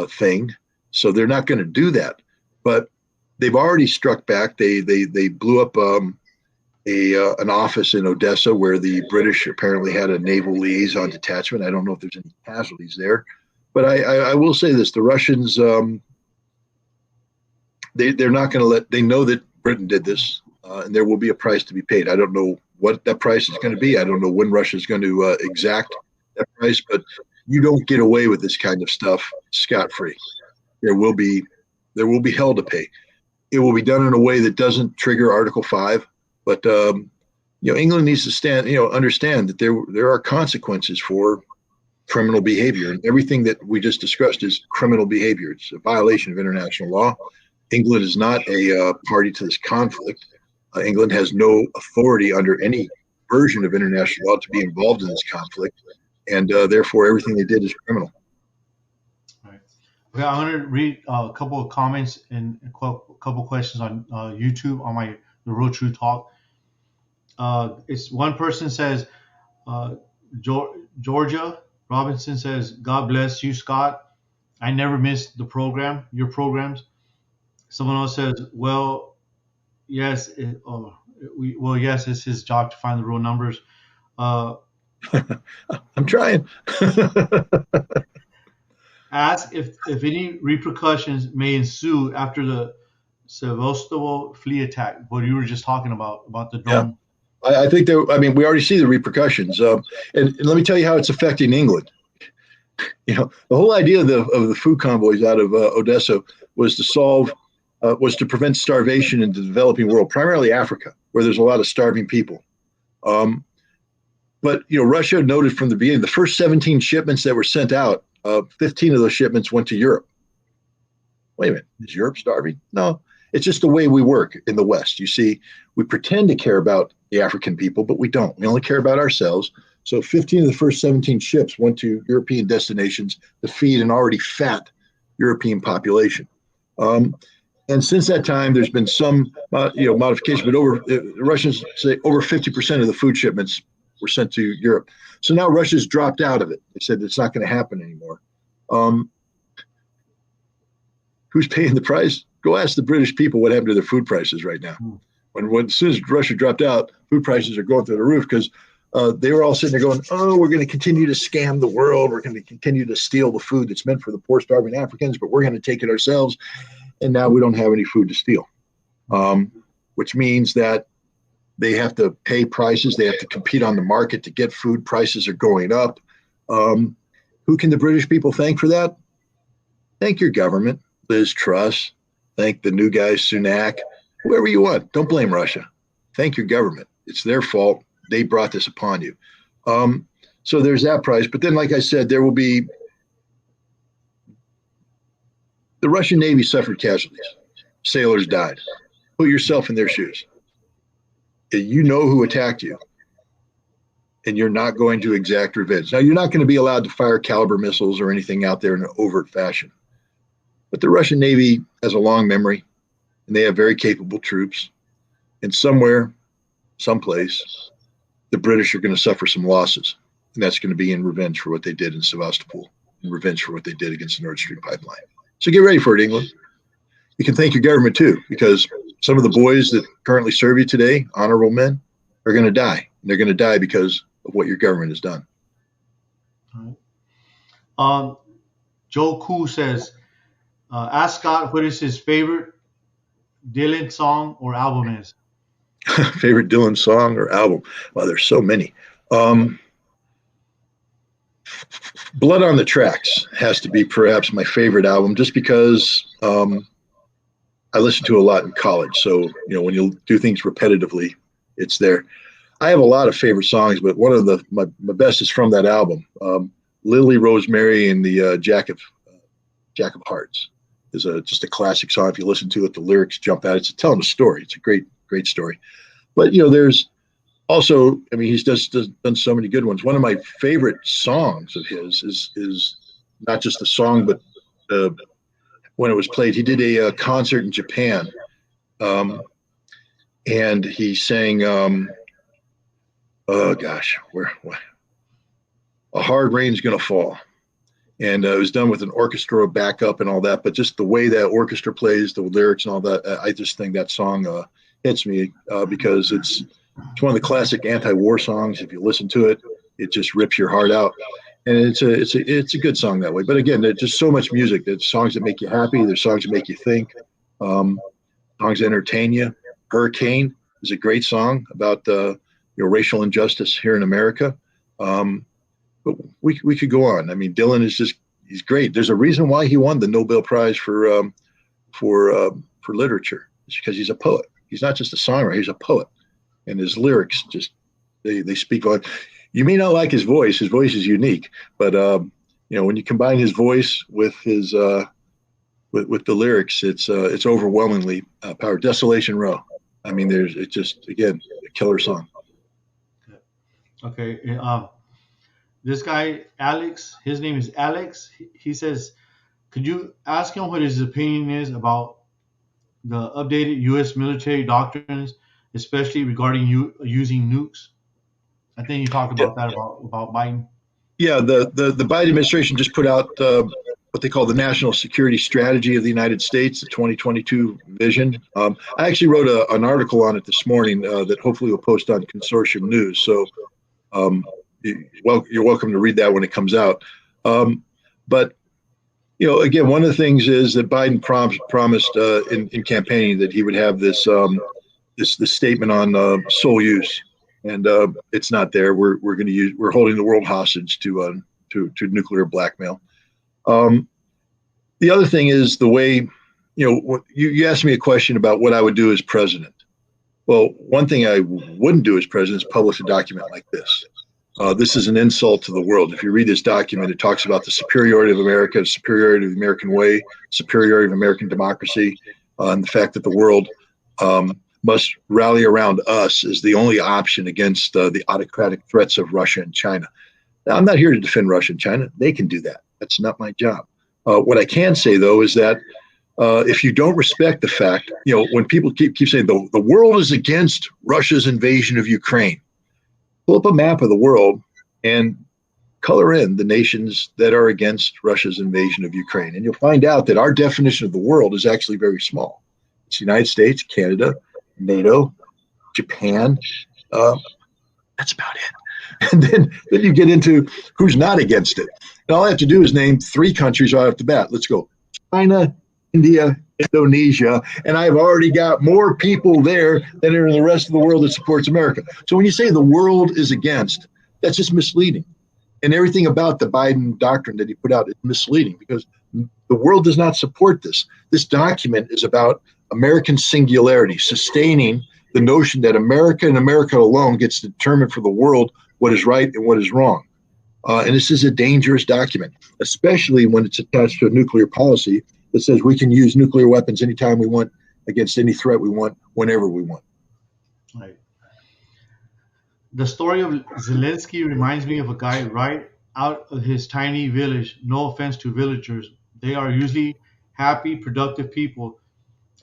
thing. So they're not going to do that. But they've already struck back. They blew up an office in Odessa where the British apparently had a naval liaison detachment. I don't know if there's any casualties there. But I will say this: the Russians, they're not going to let. They know that Britain did this, and there will be a price to be paid. I don't know what that price is going to be. I don't know when Russia is going to exact that price. But you don't get away with this kind of stuff scot-free. There will be hell to pay. It will be done in a way that doesn't trigger Article 5. But England needs to understand that there are consequences for criminal behavior, and everything that we just discussed is criminal behavior. It's a violation of international law. England is not a party to this conflict. England has no authority under any version of international law to be involved in this conflict, and therefore everything they did is criminal. All right. Okay, I'm going to read a couple of comments and a couple of questions on YouTube on the Real True Talk. It's one person says, Georgia Robinson says, "God bless you, Scott. I never missed your programs." Someone else says, "Well, yes, yes, it's his job to find the real numbers." I'm trying. Ask if any repercussions may ensue after the Sevastopol fleet attack. What you were just talking about the drone. Yeah. I think we already see the repercussions. And let me tell you how it's affecting England. The whole idea of the food convoys out of Odessa was to prevent starvation in the developing world, primarily Africa, where there's a lot of starving people. But Russia noted from the beginning, the first 17 shipments that were sent out, 15 of those shipments went to Europe. Wait a minute, is Europe starving? No. It's just the way we work in the West. You see, we pretend to care about the African people, but we don't. We only care about ourselves. So 15 of the first 17 ships went to European destinations to feed an already fat European population. And since that time, there's been some modification, but the Russians say over 50% of the food shipments were sent to Europe. So now Russia's dropped out of it. They said it's not going to happen anymore. Who's paying the price? Go ask the British people what happened to their food prices right now. When as soon as Russia dropped out, food prices are going through the roof because they were all sitting there going, "Oh, we're going to continue to scam the world. We're going to continue to steal the food that's meant for the poor, starving Africans, but we're going to take it ourselves." And now we don't have any food to steal, which means that They have to pay prices. They have to compete on the market to get food. Prices are going up. Who can the British people thank for that? Thank your government, Liz Truss. Thank the new guy, Sunak. Whoever you want. Don't blame Russia. Thank your government. It's their fault. They brought this upon you. So there's that price. But then, like I said, there will be the Russian Navy suffered casualties. Sailors died. Put yourself in their shoes. You know who attacked you, and you're not going to exact revenge. Now, you're not going to be allowed to fire caliber missiles or anything out there in an overt fashion. But the Russian Navy has a long memory, and they have very capable troops. And somewhere, someplace, the British are going to suffer some losses. And that's going to be in revenge for what they did in Sevastopol, and revenge for what they did against the Nord Stream pipeline. So get ready for it, England. You can thank your government, too, because some of the boys that currently serve you today, honorable men, are going to die. And they're going to die because of what your government has done. All right. Joe Koo says, ask Scott what is his favorite Dylan song or album is. Favorite Dylan song or album? Well, there's so many. Blood on the Tracks has to be perhaps my favorite album, just because I listened to a lot in college. So, when you do things repetitively, it's there. I have a lot of favorite songs, but one of my best is from that album. Lily Rosemary and the Jack of Hearts is just a classic song. If you listen to it, the lyrics jump out. It's telling a story. It's a great story. But, there's also, he's just done so many good ones. One of my favorite songs of his is not just the song, but when it was played. He did a concert in Japan, and he sang, oh gosh, where A Hard Rain's Gonna Fall. And it was done with an orchestra backup and all that, but just the way that orchestra plays, the lyrics and all that, I just think that song hits me because it's one of the classic anti-war songs. If you listen to it, it just rips your heart out. And it's a good song that way. But again, there's just so much music. There's songs that make you happy. There's songs that make you think. Songs that entertain you. Hurricane is a great song about racial injustice here in America. But we could go on. Dylan he's great. There's a reason why he won the Nobel Prize for literature. It's because he's a poet. He's not just a songwriter. He's a poet, and his lyrics they speak on. You may not like his voice. His voice is unique, but when you combine his voice with his with the lyrics, it's overwhelmingly powerful. Desolation Row. It's just, again, a killer song. Okay. This guy, Alex, his name is Alex. He says, could you ask him what his opinion is about the updated U.S. military doctrines, especially regarding using nukes? I think you talked about that about Biden. Yeah, the Biden administration just put out what they call the National Security Strategy of the United States, the 2022 vision. I actually wrote an article on it this morning that hopefully we'll post on Consortium News. So you're welcome to read that when it comes out. But again, one of the things is that Biden promised in campaigning that he would have this statement on sole use. And it's not there. We're holding the world hostage to nuclear blackmail. The other thing is the way, you asked me a question about what I would do as president. Well, one thing I wouldn't do as president is publish a document like this. This is an insult to the world. If you read this document, it talks about the superiority of America, the superiority of the American way, superiority of American democracy, and the fact that the world must rally around us as the only option against the autocratic threats of Russia and China. Now, I'm not here to defend Russia and China. They can do that. That's not my job. What I can say, though, is that if you don't respect the fact, when people keep saying the world is against Russia's invasion of Ukraine, pull up a map of the world and color in the nations that are against Russia's invasion of Ukraine. And you'll find out that our definition of the world is actually very small. It's the United States, Canada, NATO, Japan. That's about it. And then you get into who's not against it. And all I have to do is name 3 countries right off the bat. Let's go. China, India, Indonesia, and I've already got more people there than are in the rest of the world that supports America. So when you say the world is against, that's just misleading. And everything about the Biden doctrine that he put out is misleading because the world does not support this. This document is about American singularity, sustaining the notion that America and America alone gets to determine for the world what is right and what is wrong. And this is a dangerous document, especially when it's attached to a nuclear policy that says we can use nuclear weapons anytime we want against any threat we want, whenever we want. Right. The story of Zelensky reminds me of a guy right out of his tiny village. No offense to villagers. They are usually happy, productive people.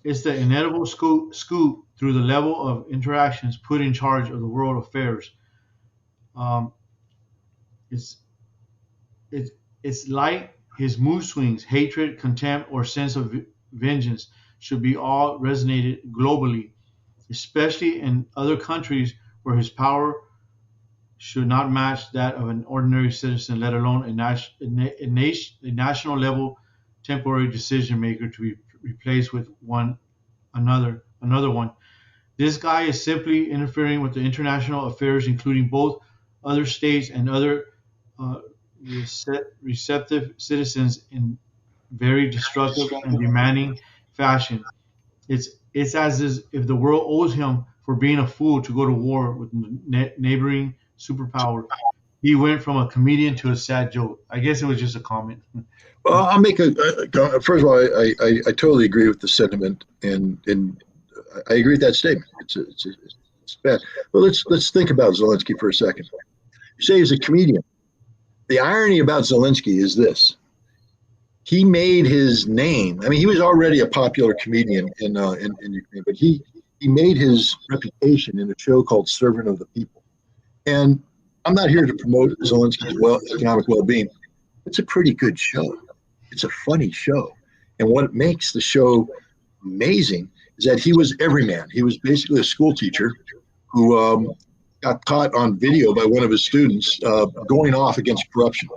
It's the inevitable scoop through the level of interactions put in charge of the world affairs. Um, it's it's it's like his mood swings, hatred, contempt, or sense of vengeance should be all resonated globally, especially in other countries where his power should not match that of an ordinary citizen, let alone a national level temporary decision maker to be replaced with another one. This guy is simply interfering with the international affairs, including both other states and other uh, receptive citizens in very destructive and demanding fashion. It's as if the world owes him for being a fool to go to war with neighboring superpower. He went from a comedian to a sad joke. I guess it was just a comment. Well, I'll make first of all, I totally agree with the sentiment, and I agree with that statement. It's bad. But let's think about Zelensky for a second. You say he's a comedian. The irony about Zelensky is this: he made his name. I mean, he was already a popular comedian in Ukraine, but he made his reputation in a show called Servant of the People. And I'm not here to promote Zelensky's economic well-being. It's a pretty good show. It's a funny show. And what makes the show amazing is that he was everyman. He was basically a school teacher who got caught on video by one of his students going off against corruption.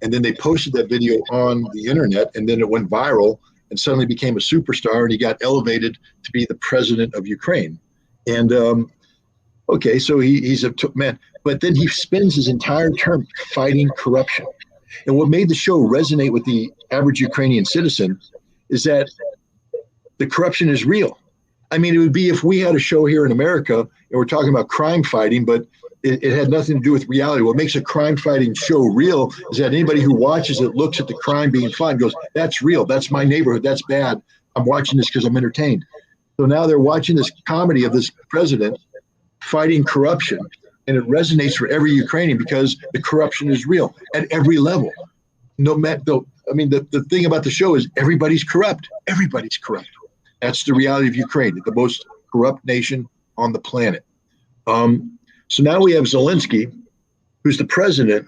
And then they posted that video on the internet, and then it went viral and suddenly became a superstar, and he got elevated to be the president of Ukraine. And okay, so he's a man, but then he spends his entire term fighting corruption. And what made the show resonate with the average Ukrainian citizen is that the corruption is real. I mean, it would be if we had a show here in America and we're talking about crime fighting, but it had nothing to do with reality. What makes a crime fighting show real is that anybody who watches it looks at the crime being fought and goes, that's real. That's my neighborhood. That's bad. I'm watching this because I'm entertained. So now they're watching this comedy of this president fighting corruption, and it resonates for every Ukrainian because the corruption is real at every level. No matter, I mean, the thing about the show is everybody's corrupt. Everybody's corrupt. That's the reality of Ukraine, the most corrupt nation on the planet. So now we have Zelensky, who's the president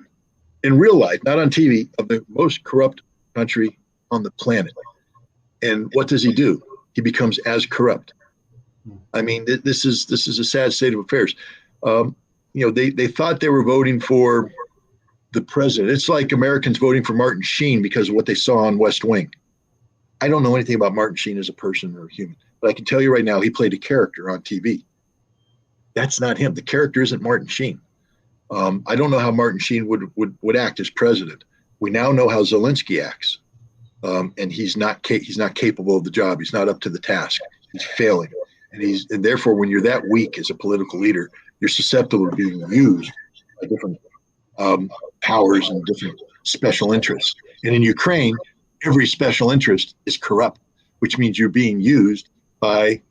in real life, not on TV, of the most corrupt country on the planet. And what does he do? He becomes as corrupt. I mean, this is a sad state of affairs. They thought they were voting for the president. It's like Americans voting for Martin Sheen because of what they saw on West Wing. I don't know anything about Martin Sheen as a person or a human, but I can tell you right now, he played a character on TV. That's not him. The character isn't Martin Sheen. I don't know how Martin Sheen would act as president. We now know how Zelensky acts, and he's not capable of the job. He's not up to the task. He's failing, and therefore, when you're that weak as a political leader, you're susceptible to being used by different powers and different special interests. And in Ukraine, every special interest is corrupt, which means you're being used by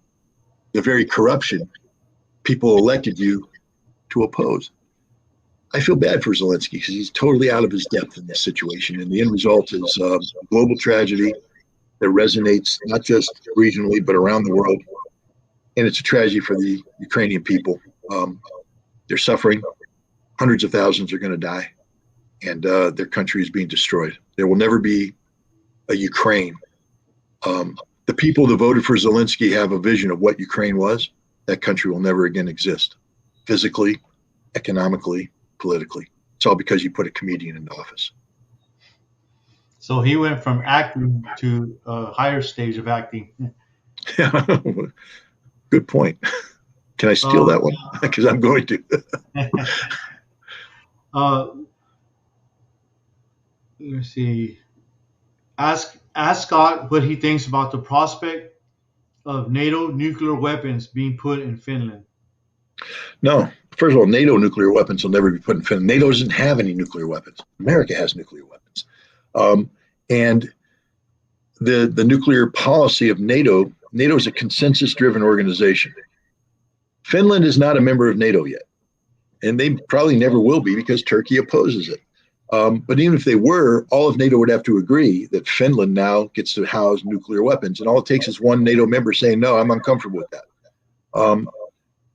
the very corruption people elected you to oppose. I feel bad for Zelensky because he's totally out of his depth in this situation. And the end result is a global tragedy that resonates not just regionally, but around the world. And it's a tragedy for the Ukrainian people. They're suffering. Hundreds of thousands are going to die. And their country is being destroyed. There will never be a Ukraine. The people that voted for Zelensky have a vision of what Ukraine was. That country will never again exist, physically, economically, politically. It's all because you put a comedian in office. So he went from acting to a higher stage of acting. Good point. Can I steal that Um, one? Because I'm going to. uh, let's see. Ask Scott what he thinks about the prospect of NATO nuclear weapons being put in Finland. No. First of all, NATO nuclear weapons will never be put in Finland. NATO doesn't have any nuclear weapons. America has nuclear weapons. And the nuclear policy of NATO, NATO is a consensus-driven organization. Finland is not a member of NATO yet, and they probably never will be because Turkey opposes it. But even if they were, all of NATO would have to agree that Finland now gets to house nuclear weapons. And all it takes is one NATO member saying, no, I'm uncomfortable with that.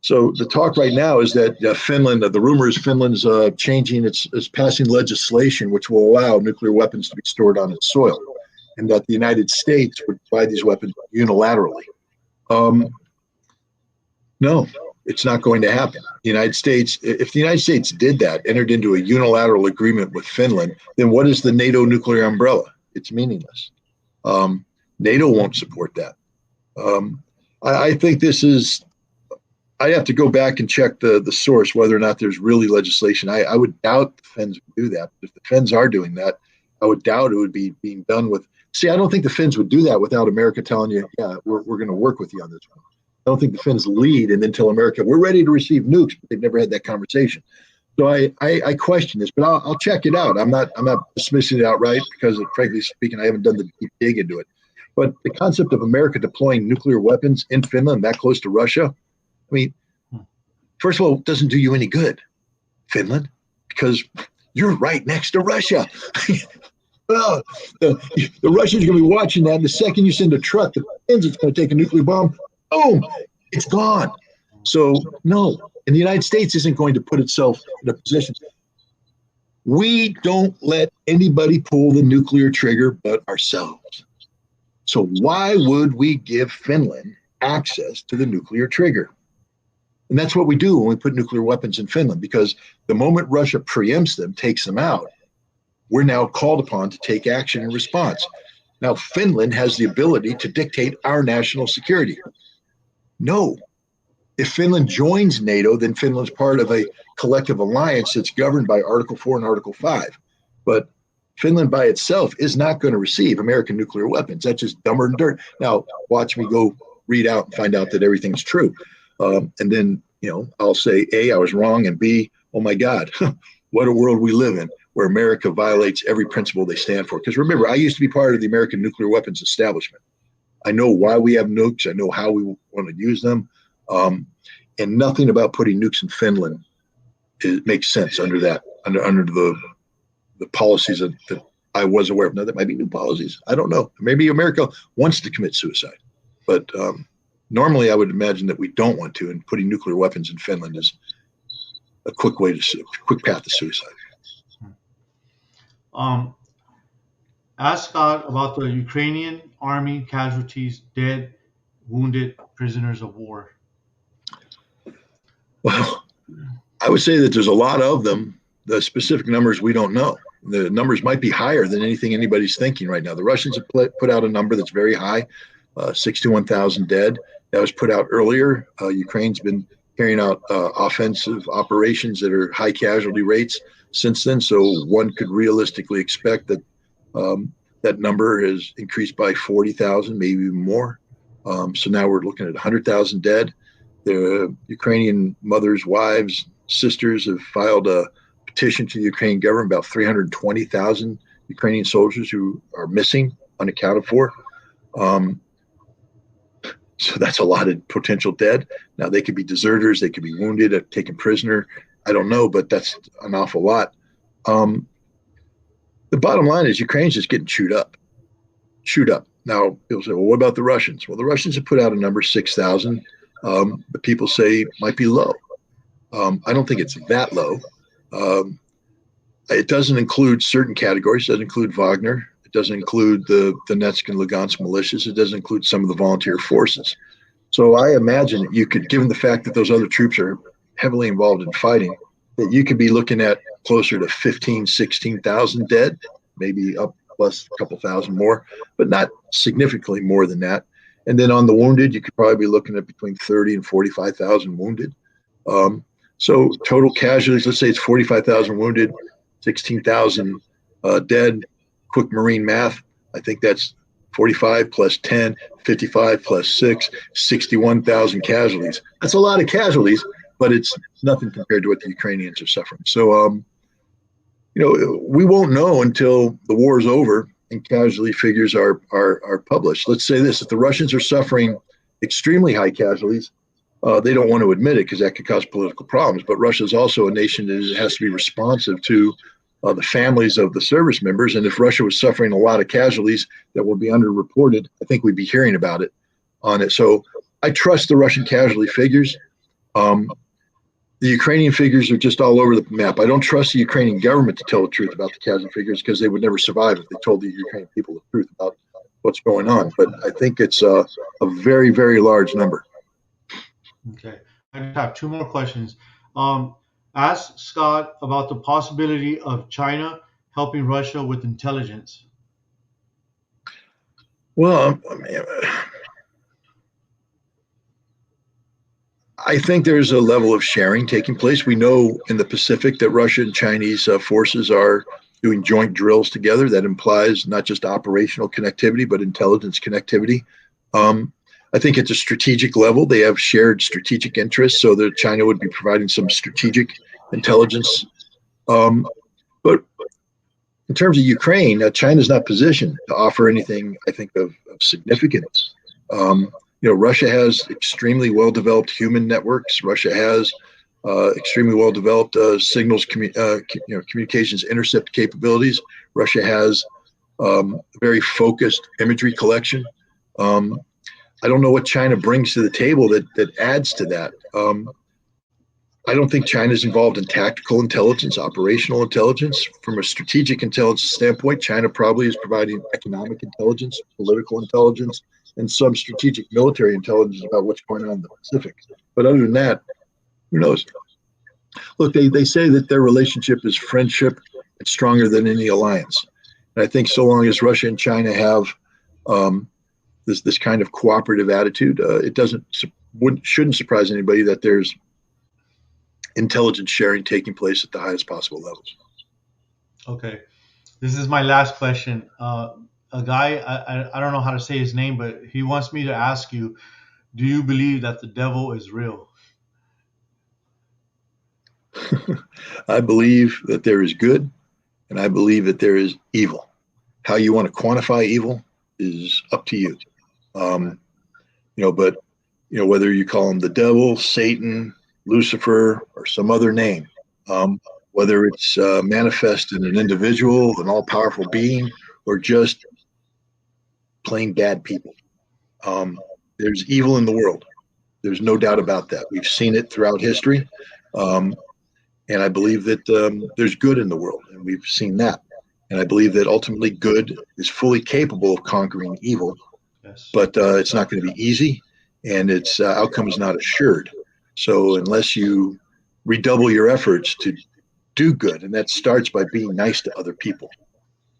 So the talk right now is that Finland, the rumor is Finland's changing, it's passing legislation which will allow nuclear weapons to be stored on its soil, and that the United States would buy these weapons unilaterally. No, it's not going to happen. The United States, if the United States did that, entered into a unilateral agreement with Finland, then what is the NATO nuclear umbrella? It's meaningless. NATO won't support that. I think this is, I have to go back and check the source, whether or not there's really legislation. I would doubt the Finns would do that. If the Finns are doing that, I would doubt it would be being done with. See, I don't think the Finns would do that without America telling you, yeah, we're going to work with you on this one. I don't think the Finns lead and then tell America, we're ready to receive nukes, but they've never had that conversation. So I question this, but I'll check it out. I'm not dismissing it outright because, frankly speaking, I haven't done the deep dig into it. But the concept of America deploying nuclear weapons in Finland, that close to Russia, I mean, first of all, it doesn't do you any good, Finland, because you're right next to Russia. Well, the Russians are going to be watching that. And the second you send a truck, the Finns is going to take a nuclear bomb. Boom, it's gone. So, no. And the United States isn't going to put itself in a position. We don't let anybody pull the nuclear trigger but ourselves. So why would we give Finland access to the nuclear trigger? And that's what we do when we put nuclear weapons in Finland, because the moment Russia preempts them, takes them out, we're now called upon to take action in response. Now, Finland has the ability to dictate our national security. No. If Finland joins NATO, then Finland's part of a collective alliance that's governed by Article 4 and Article 5. But Finland by itself is not going to receive American nuclear weapons. That's just dumber than dirt. Now, watch me go read out and find out that everything's true. And then, I'll say, A, I was wrong, and B, oh my God, what a world we live in, where America violates every principle they stand for. Because remember, I used to be part of the American nuclear weapons establishment. I know why we have nukes. I know how we want to use them. And nothing about putting nukes in Finland makes sense under the policies that I was aware of. Now, there might be new policies. I don't know. Maybe America wants to commit suicide. But normally I would imagine that we don't want to, and putting nuclear weapons in Finland is a quick path to suicide. Ask Scott about the Ukrainian army casualties, dead, wounded, prisoners of war. Well, I would say that there's a lot of them. The specific numbers we don't know. The numbers might be higher than anything anybody's thinking right now. The Russians have put out a number that's very high, 61,000 dead. That was put out earlier. Ukraine's been carrying out offensive operations that are high casualty rates since then. So one could realistically expect that that number has increased by 40,000, maybe even more. So now we're looking at 100,000 dead. The Ukrainian mothers, wives, sisters have filed a petition to the Ukrainian government, about 320,000 Ukrainian soldiers who are missing, unaccounted for. So that's a lot of potential dead. Now, they could be deserters, they could be wounded, taken prisoner. I don't know, but that's an awful lot. The bottom line is Ukraine's just getting chewed up. Now, people say, well, what about the Russians? Well, the Russians have put out a number, 6,000. But people say it might be low. I don't think it's that low. It doesn't include certain categories. It doesn't include Wagner. It doesn't include the Donetsk and Lugansk militias. It doesn't include some of the volunteer forces. So I imagine you could, given the fact that those other troops are heavily involved in fighting, that you could be looking at closer to 15, 16,000 dead, maybe up plus a couple thousand more, but not significantly more than that. And then on the wounded, you could probably be looking at between 30 and 45,000 wounded. So total casualties, let's say it's 45,000 wounded, 16,000 dead. Quick Marine math, I think that's 45 plus 10, 55 plus 6, 61,000 casualties. That's a lot of casualties, but it's nothing compared to what the Ukrainians are suffering. So, we won't know until the war is over and casualty figures are published. Let's say this: if the Russians are suffering extremely high casualties, they don't want to admit it because that could cause political problems. But Russia is also a nation that has to be responsive to the families of the service members. And if Russia was suffering a lot of casualties that will be underreported, I think we'd be hearing about it on it. So I trust the Russian casualty figures. The Ukrainian figures are just all over the map. I don't trust the Ukrainian government to tell the truth about the casualty figures because they would never survive if they told the Ukrainian people the truth about what's going on. But I think it's a very, very large number. Okay. I just have two more questions. Ask Scott about the possibility of China helping Russia with intelligence. Well, I think there's a level of sharing taking place. We know in the Pacific that Russia and Chinese forces are doing joint drills together. That implies not just operational connectivity, but intelligence connectivity. I think at the strategic level, they have shared strategic interests, so that China would be providing some strategic intelligence. But in terms of Ukraine, China's not positioned to offer anything, I think, of significance. Russia has extremely well-developed human networks. Russia has extremely well-developed signals, communications intercept capabilities. Russia has very focused imagery collection. I don't know what China brings to the table that adds to that. I don't think China's involved in tactical intelligence, operational intelligence. From a strategic intelligence standpoint, China probably is providing economic intelligence, political intelligence, and some strategic military intelligence about what's going on in the Pacific. But other than that, who knows? Look, they say that their relationship is friendship. It's stronger than any alliance. And I think so long as Russia and China have this kind of cooperative attitude, it shouldn't surprise anybody that there's intelligence sharing taking place at the highest possible levels. Okay, this is my last question. A guy, I don't know how to say his name, but he wants me to ask you, do you believe that the devil is real? I believe that there is good, and I believe that there is evil. How you want to quantify evil is up to you. But whether you call him the devil, Satan, Lucifer, or some other name, whether it's manifest in an individual, an all-powerful being, or just plain bad people. There's evil in the world. There's no doubt about that. We've seen it throughout history. And I believe that there's good in the world, and we've seen that. And I believe that ultimately good is fully capable of conquering evil. Yes. But it's not going to be easy, and its outcome is not assured. So unless you redouble your efforts to do good, and that starts by being nice to other people.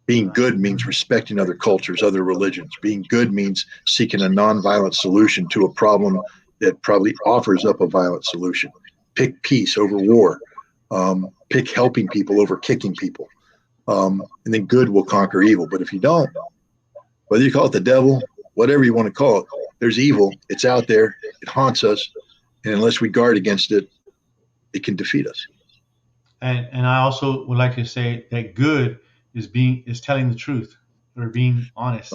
Being good means respecting other cultures, other religions. Being good means seeking a nonviolent solution to a problem that probably offers up a violent solution. Pick peace over war. Pick helping people over kicking people. And then good will conquer evil. But if you don't, whether you call it the devil, whatever you want to call it, there's evil. It's out there. It haunts us. And unless we guard against it, it can defeat us. And I also would like to say that good is telling the truth or being honest.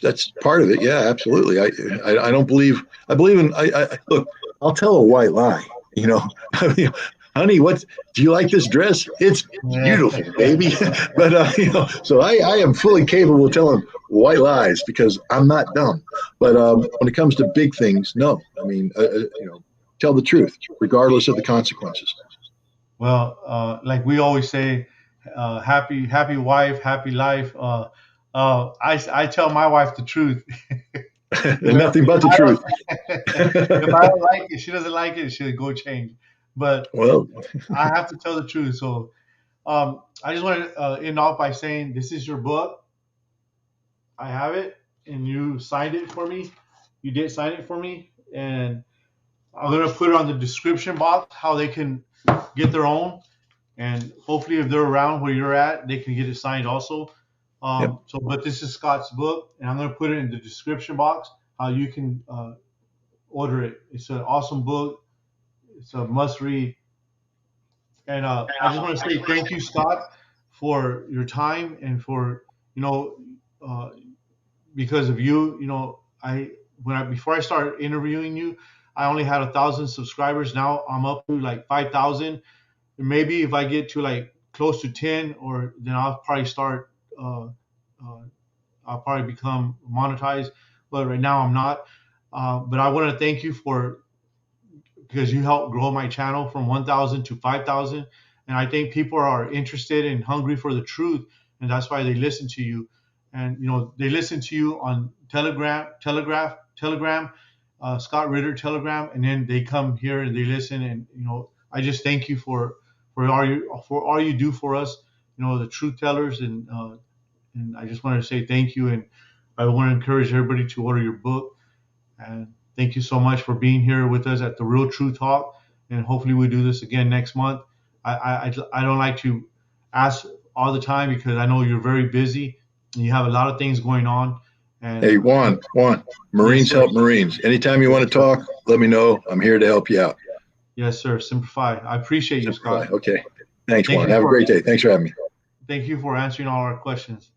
That's part of it. Yeah, absolutely. I don't believe. I believe in. Look. I'll tell a white lie. Honey, do you like this dress? It's beautiful, baby. But so I am fully capable of telling white lies because I'm not dumb. But when it comes to big things, no. I mean, tell the truth, regardless of the consequences. Well, like we always say, happy wife, happy life. I tell my wife the truth. Nothing but the truth. If I don't like it, she doesn't like it, she'll go change. But I have to tell the truth. So I just want to end off by saying this is your book. I have it, and you signed it for me. You did sign it for me, and I'm gonna put it on the description box how they can get their own, and hopefully if they're around where you're at, they can get it signed also. Yep. So, but this is Scott's book, and I'm gonna put it in the description box how you can order it. It's an awesome book. It's a must read. And I just want to say thank you, Scott, for your time and for you know uh, because of you, I before I started interviewing you, I only had 1,000 subscribers. Now I'm up to like 5,000. And maybe if I get to like close to 10, or then I'll probably start. Uh, I'll probably become monetized, but right now I'm not. But I want to thank you for because you helped grow my channel from 1,000 to 5,000. And I think people are interested and hungry for the truth, and that's why they listen to you. And they listen to you on Telegram, Scott Ritter Telegram, and then they come here and they listen. And I just thank you for all you do for us, the truth tellers, and I just wanted to say thank you. And I want to encourage everybody to order your book. And thank you so much for being here with us at the Real True Talk. And hopefully we do this again next month. I don't like to ask all the time because I know you're very busy and you have a lot of things going on. And hey, Juan, Marines help Marines. Anytime you want to talk, let me know. I'm here to help you out. Yes, sir. Simplify. I appreciate you, Scott. Okay. Thanks, Juan. Have a great day. Thanks for having me. Thank you for answering all our questions.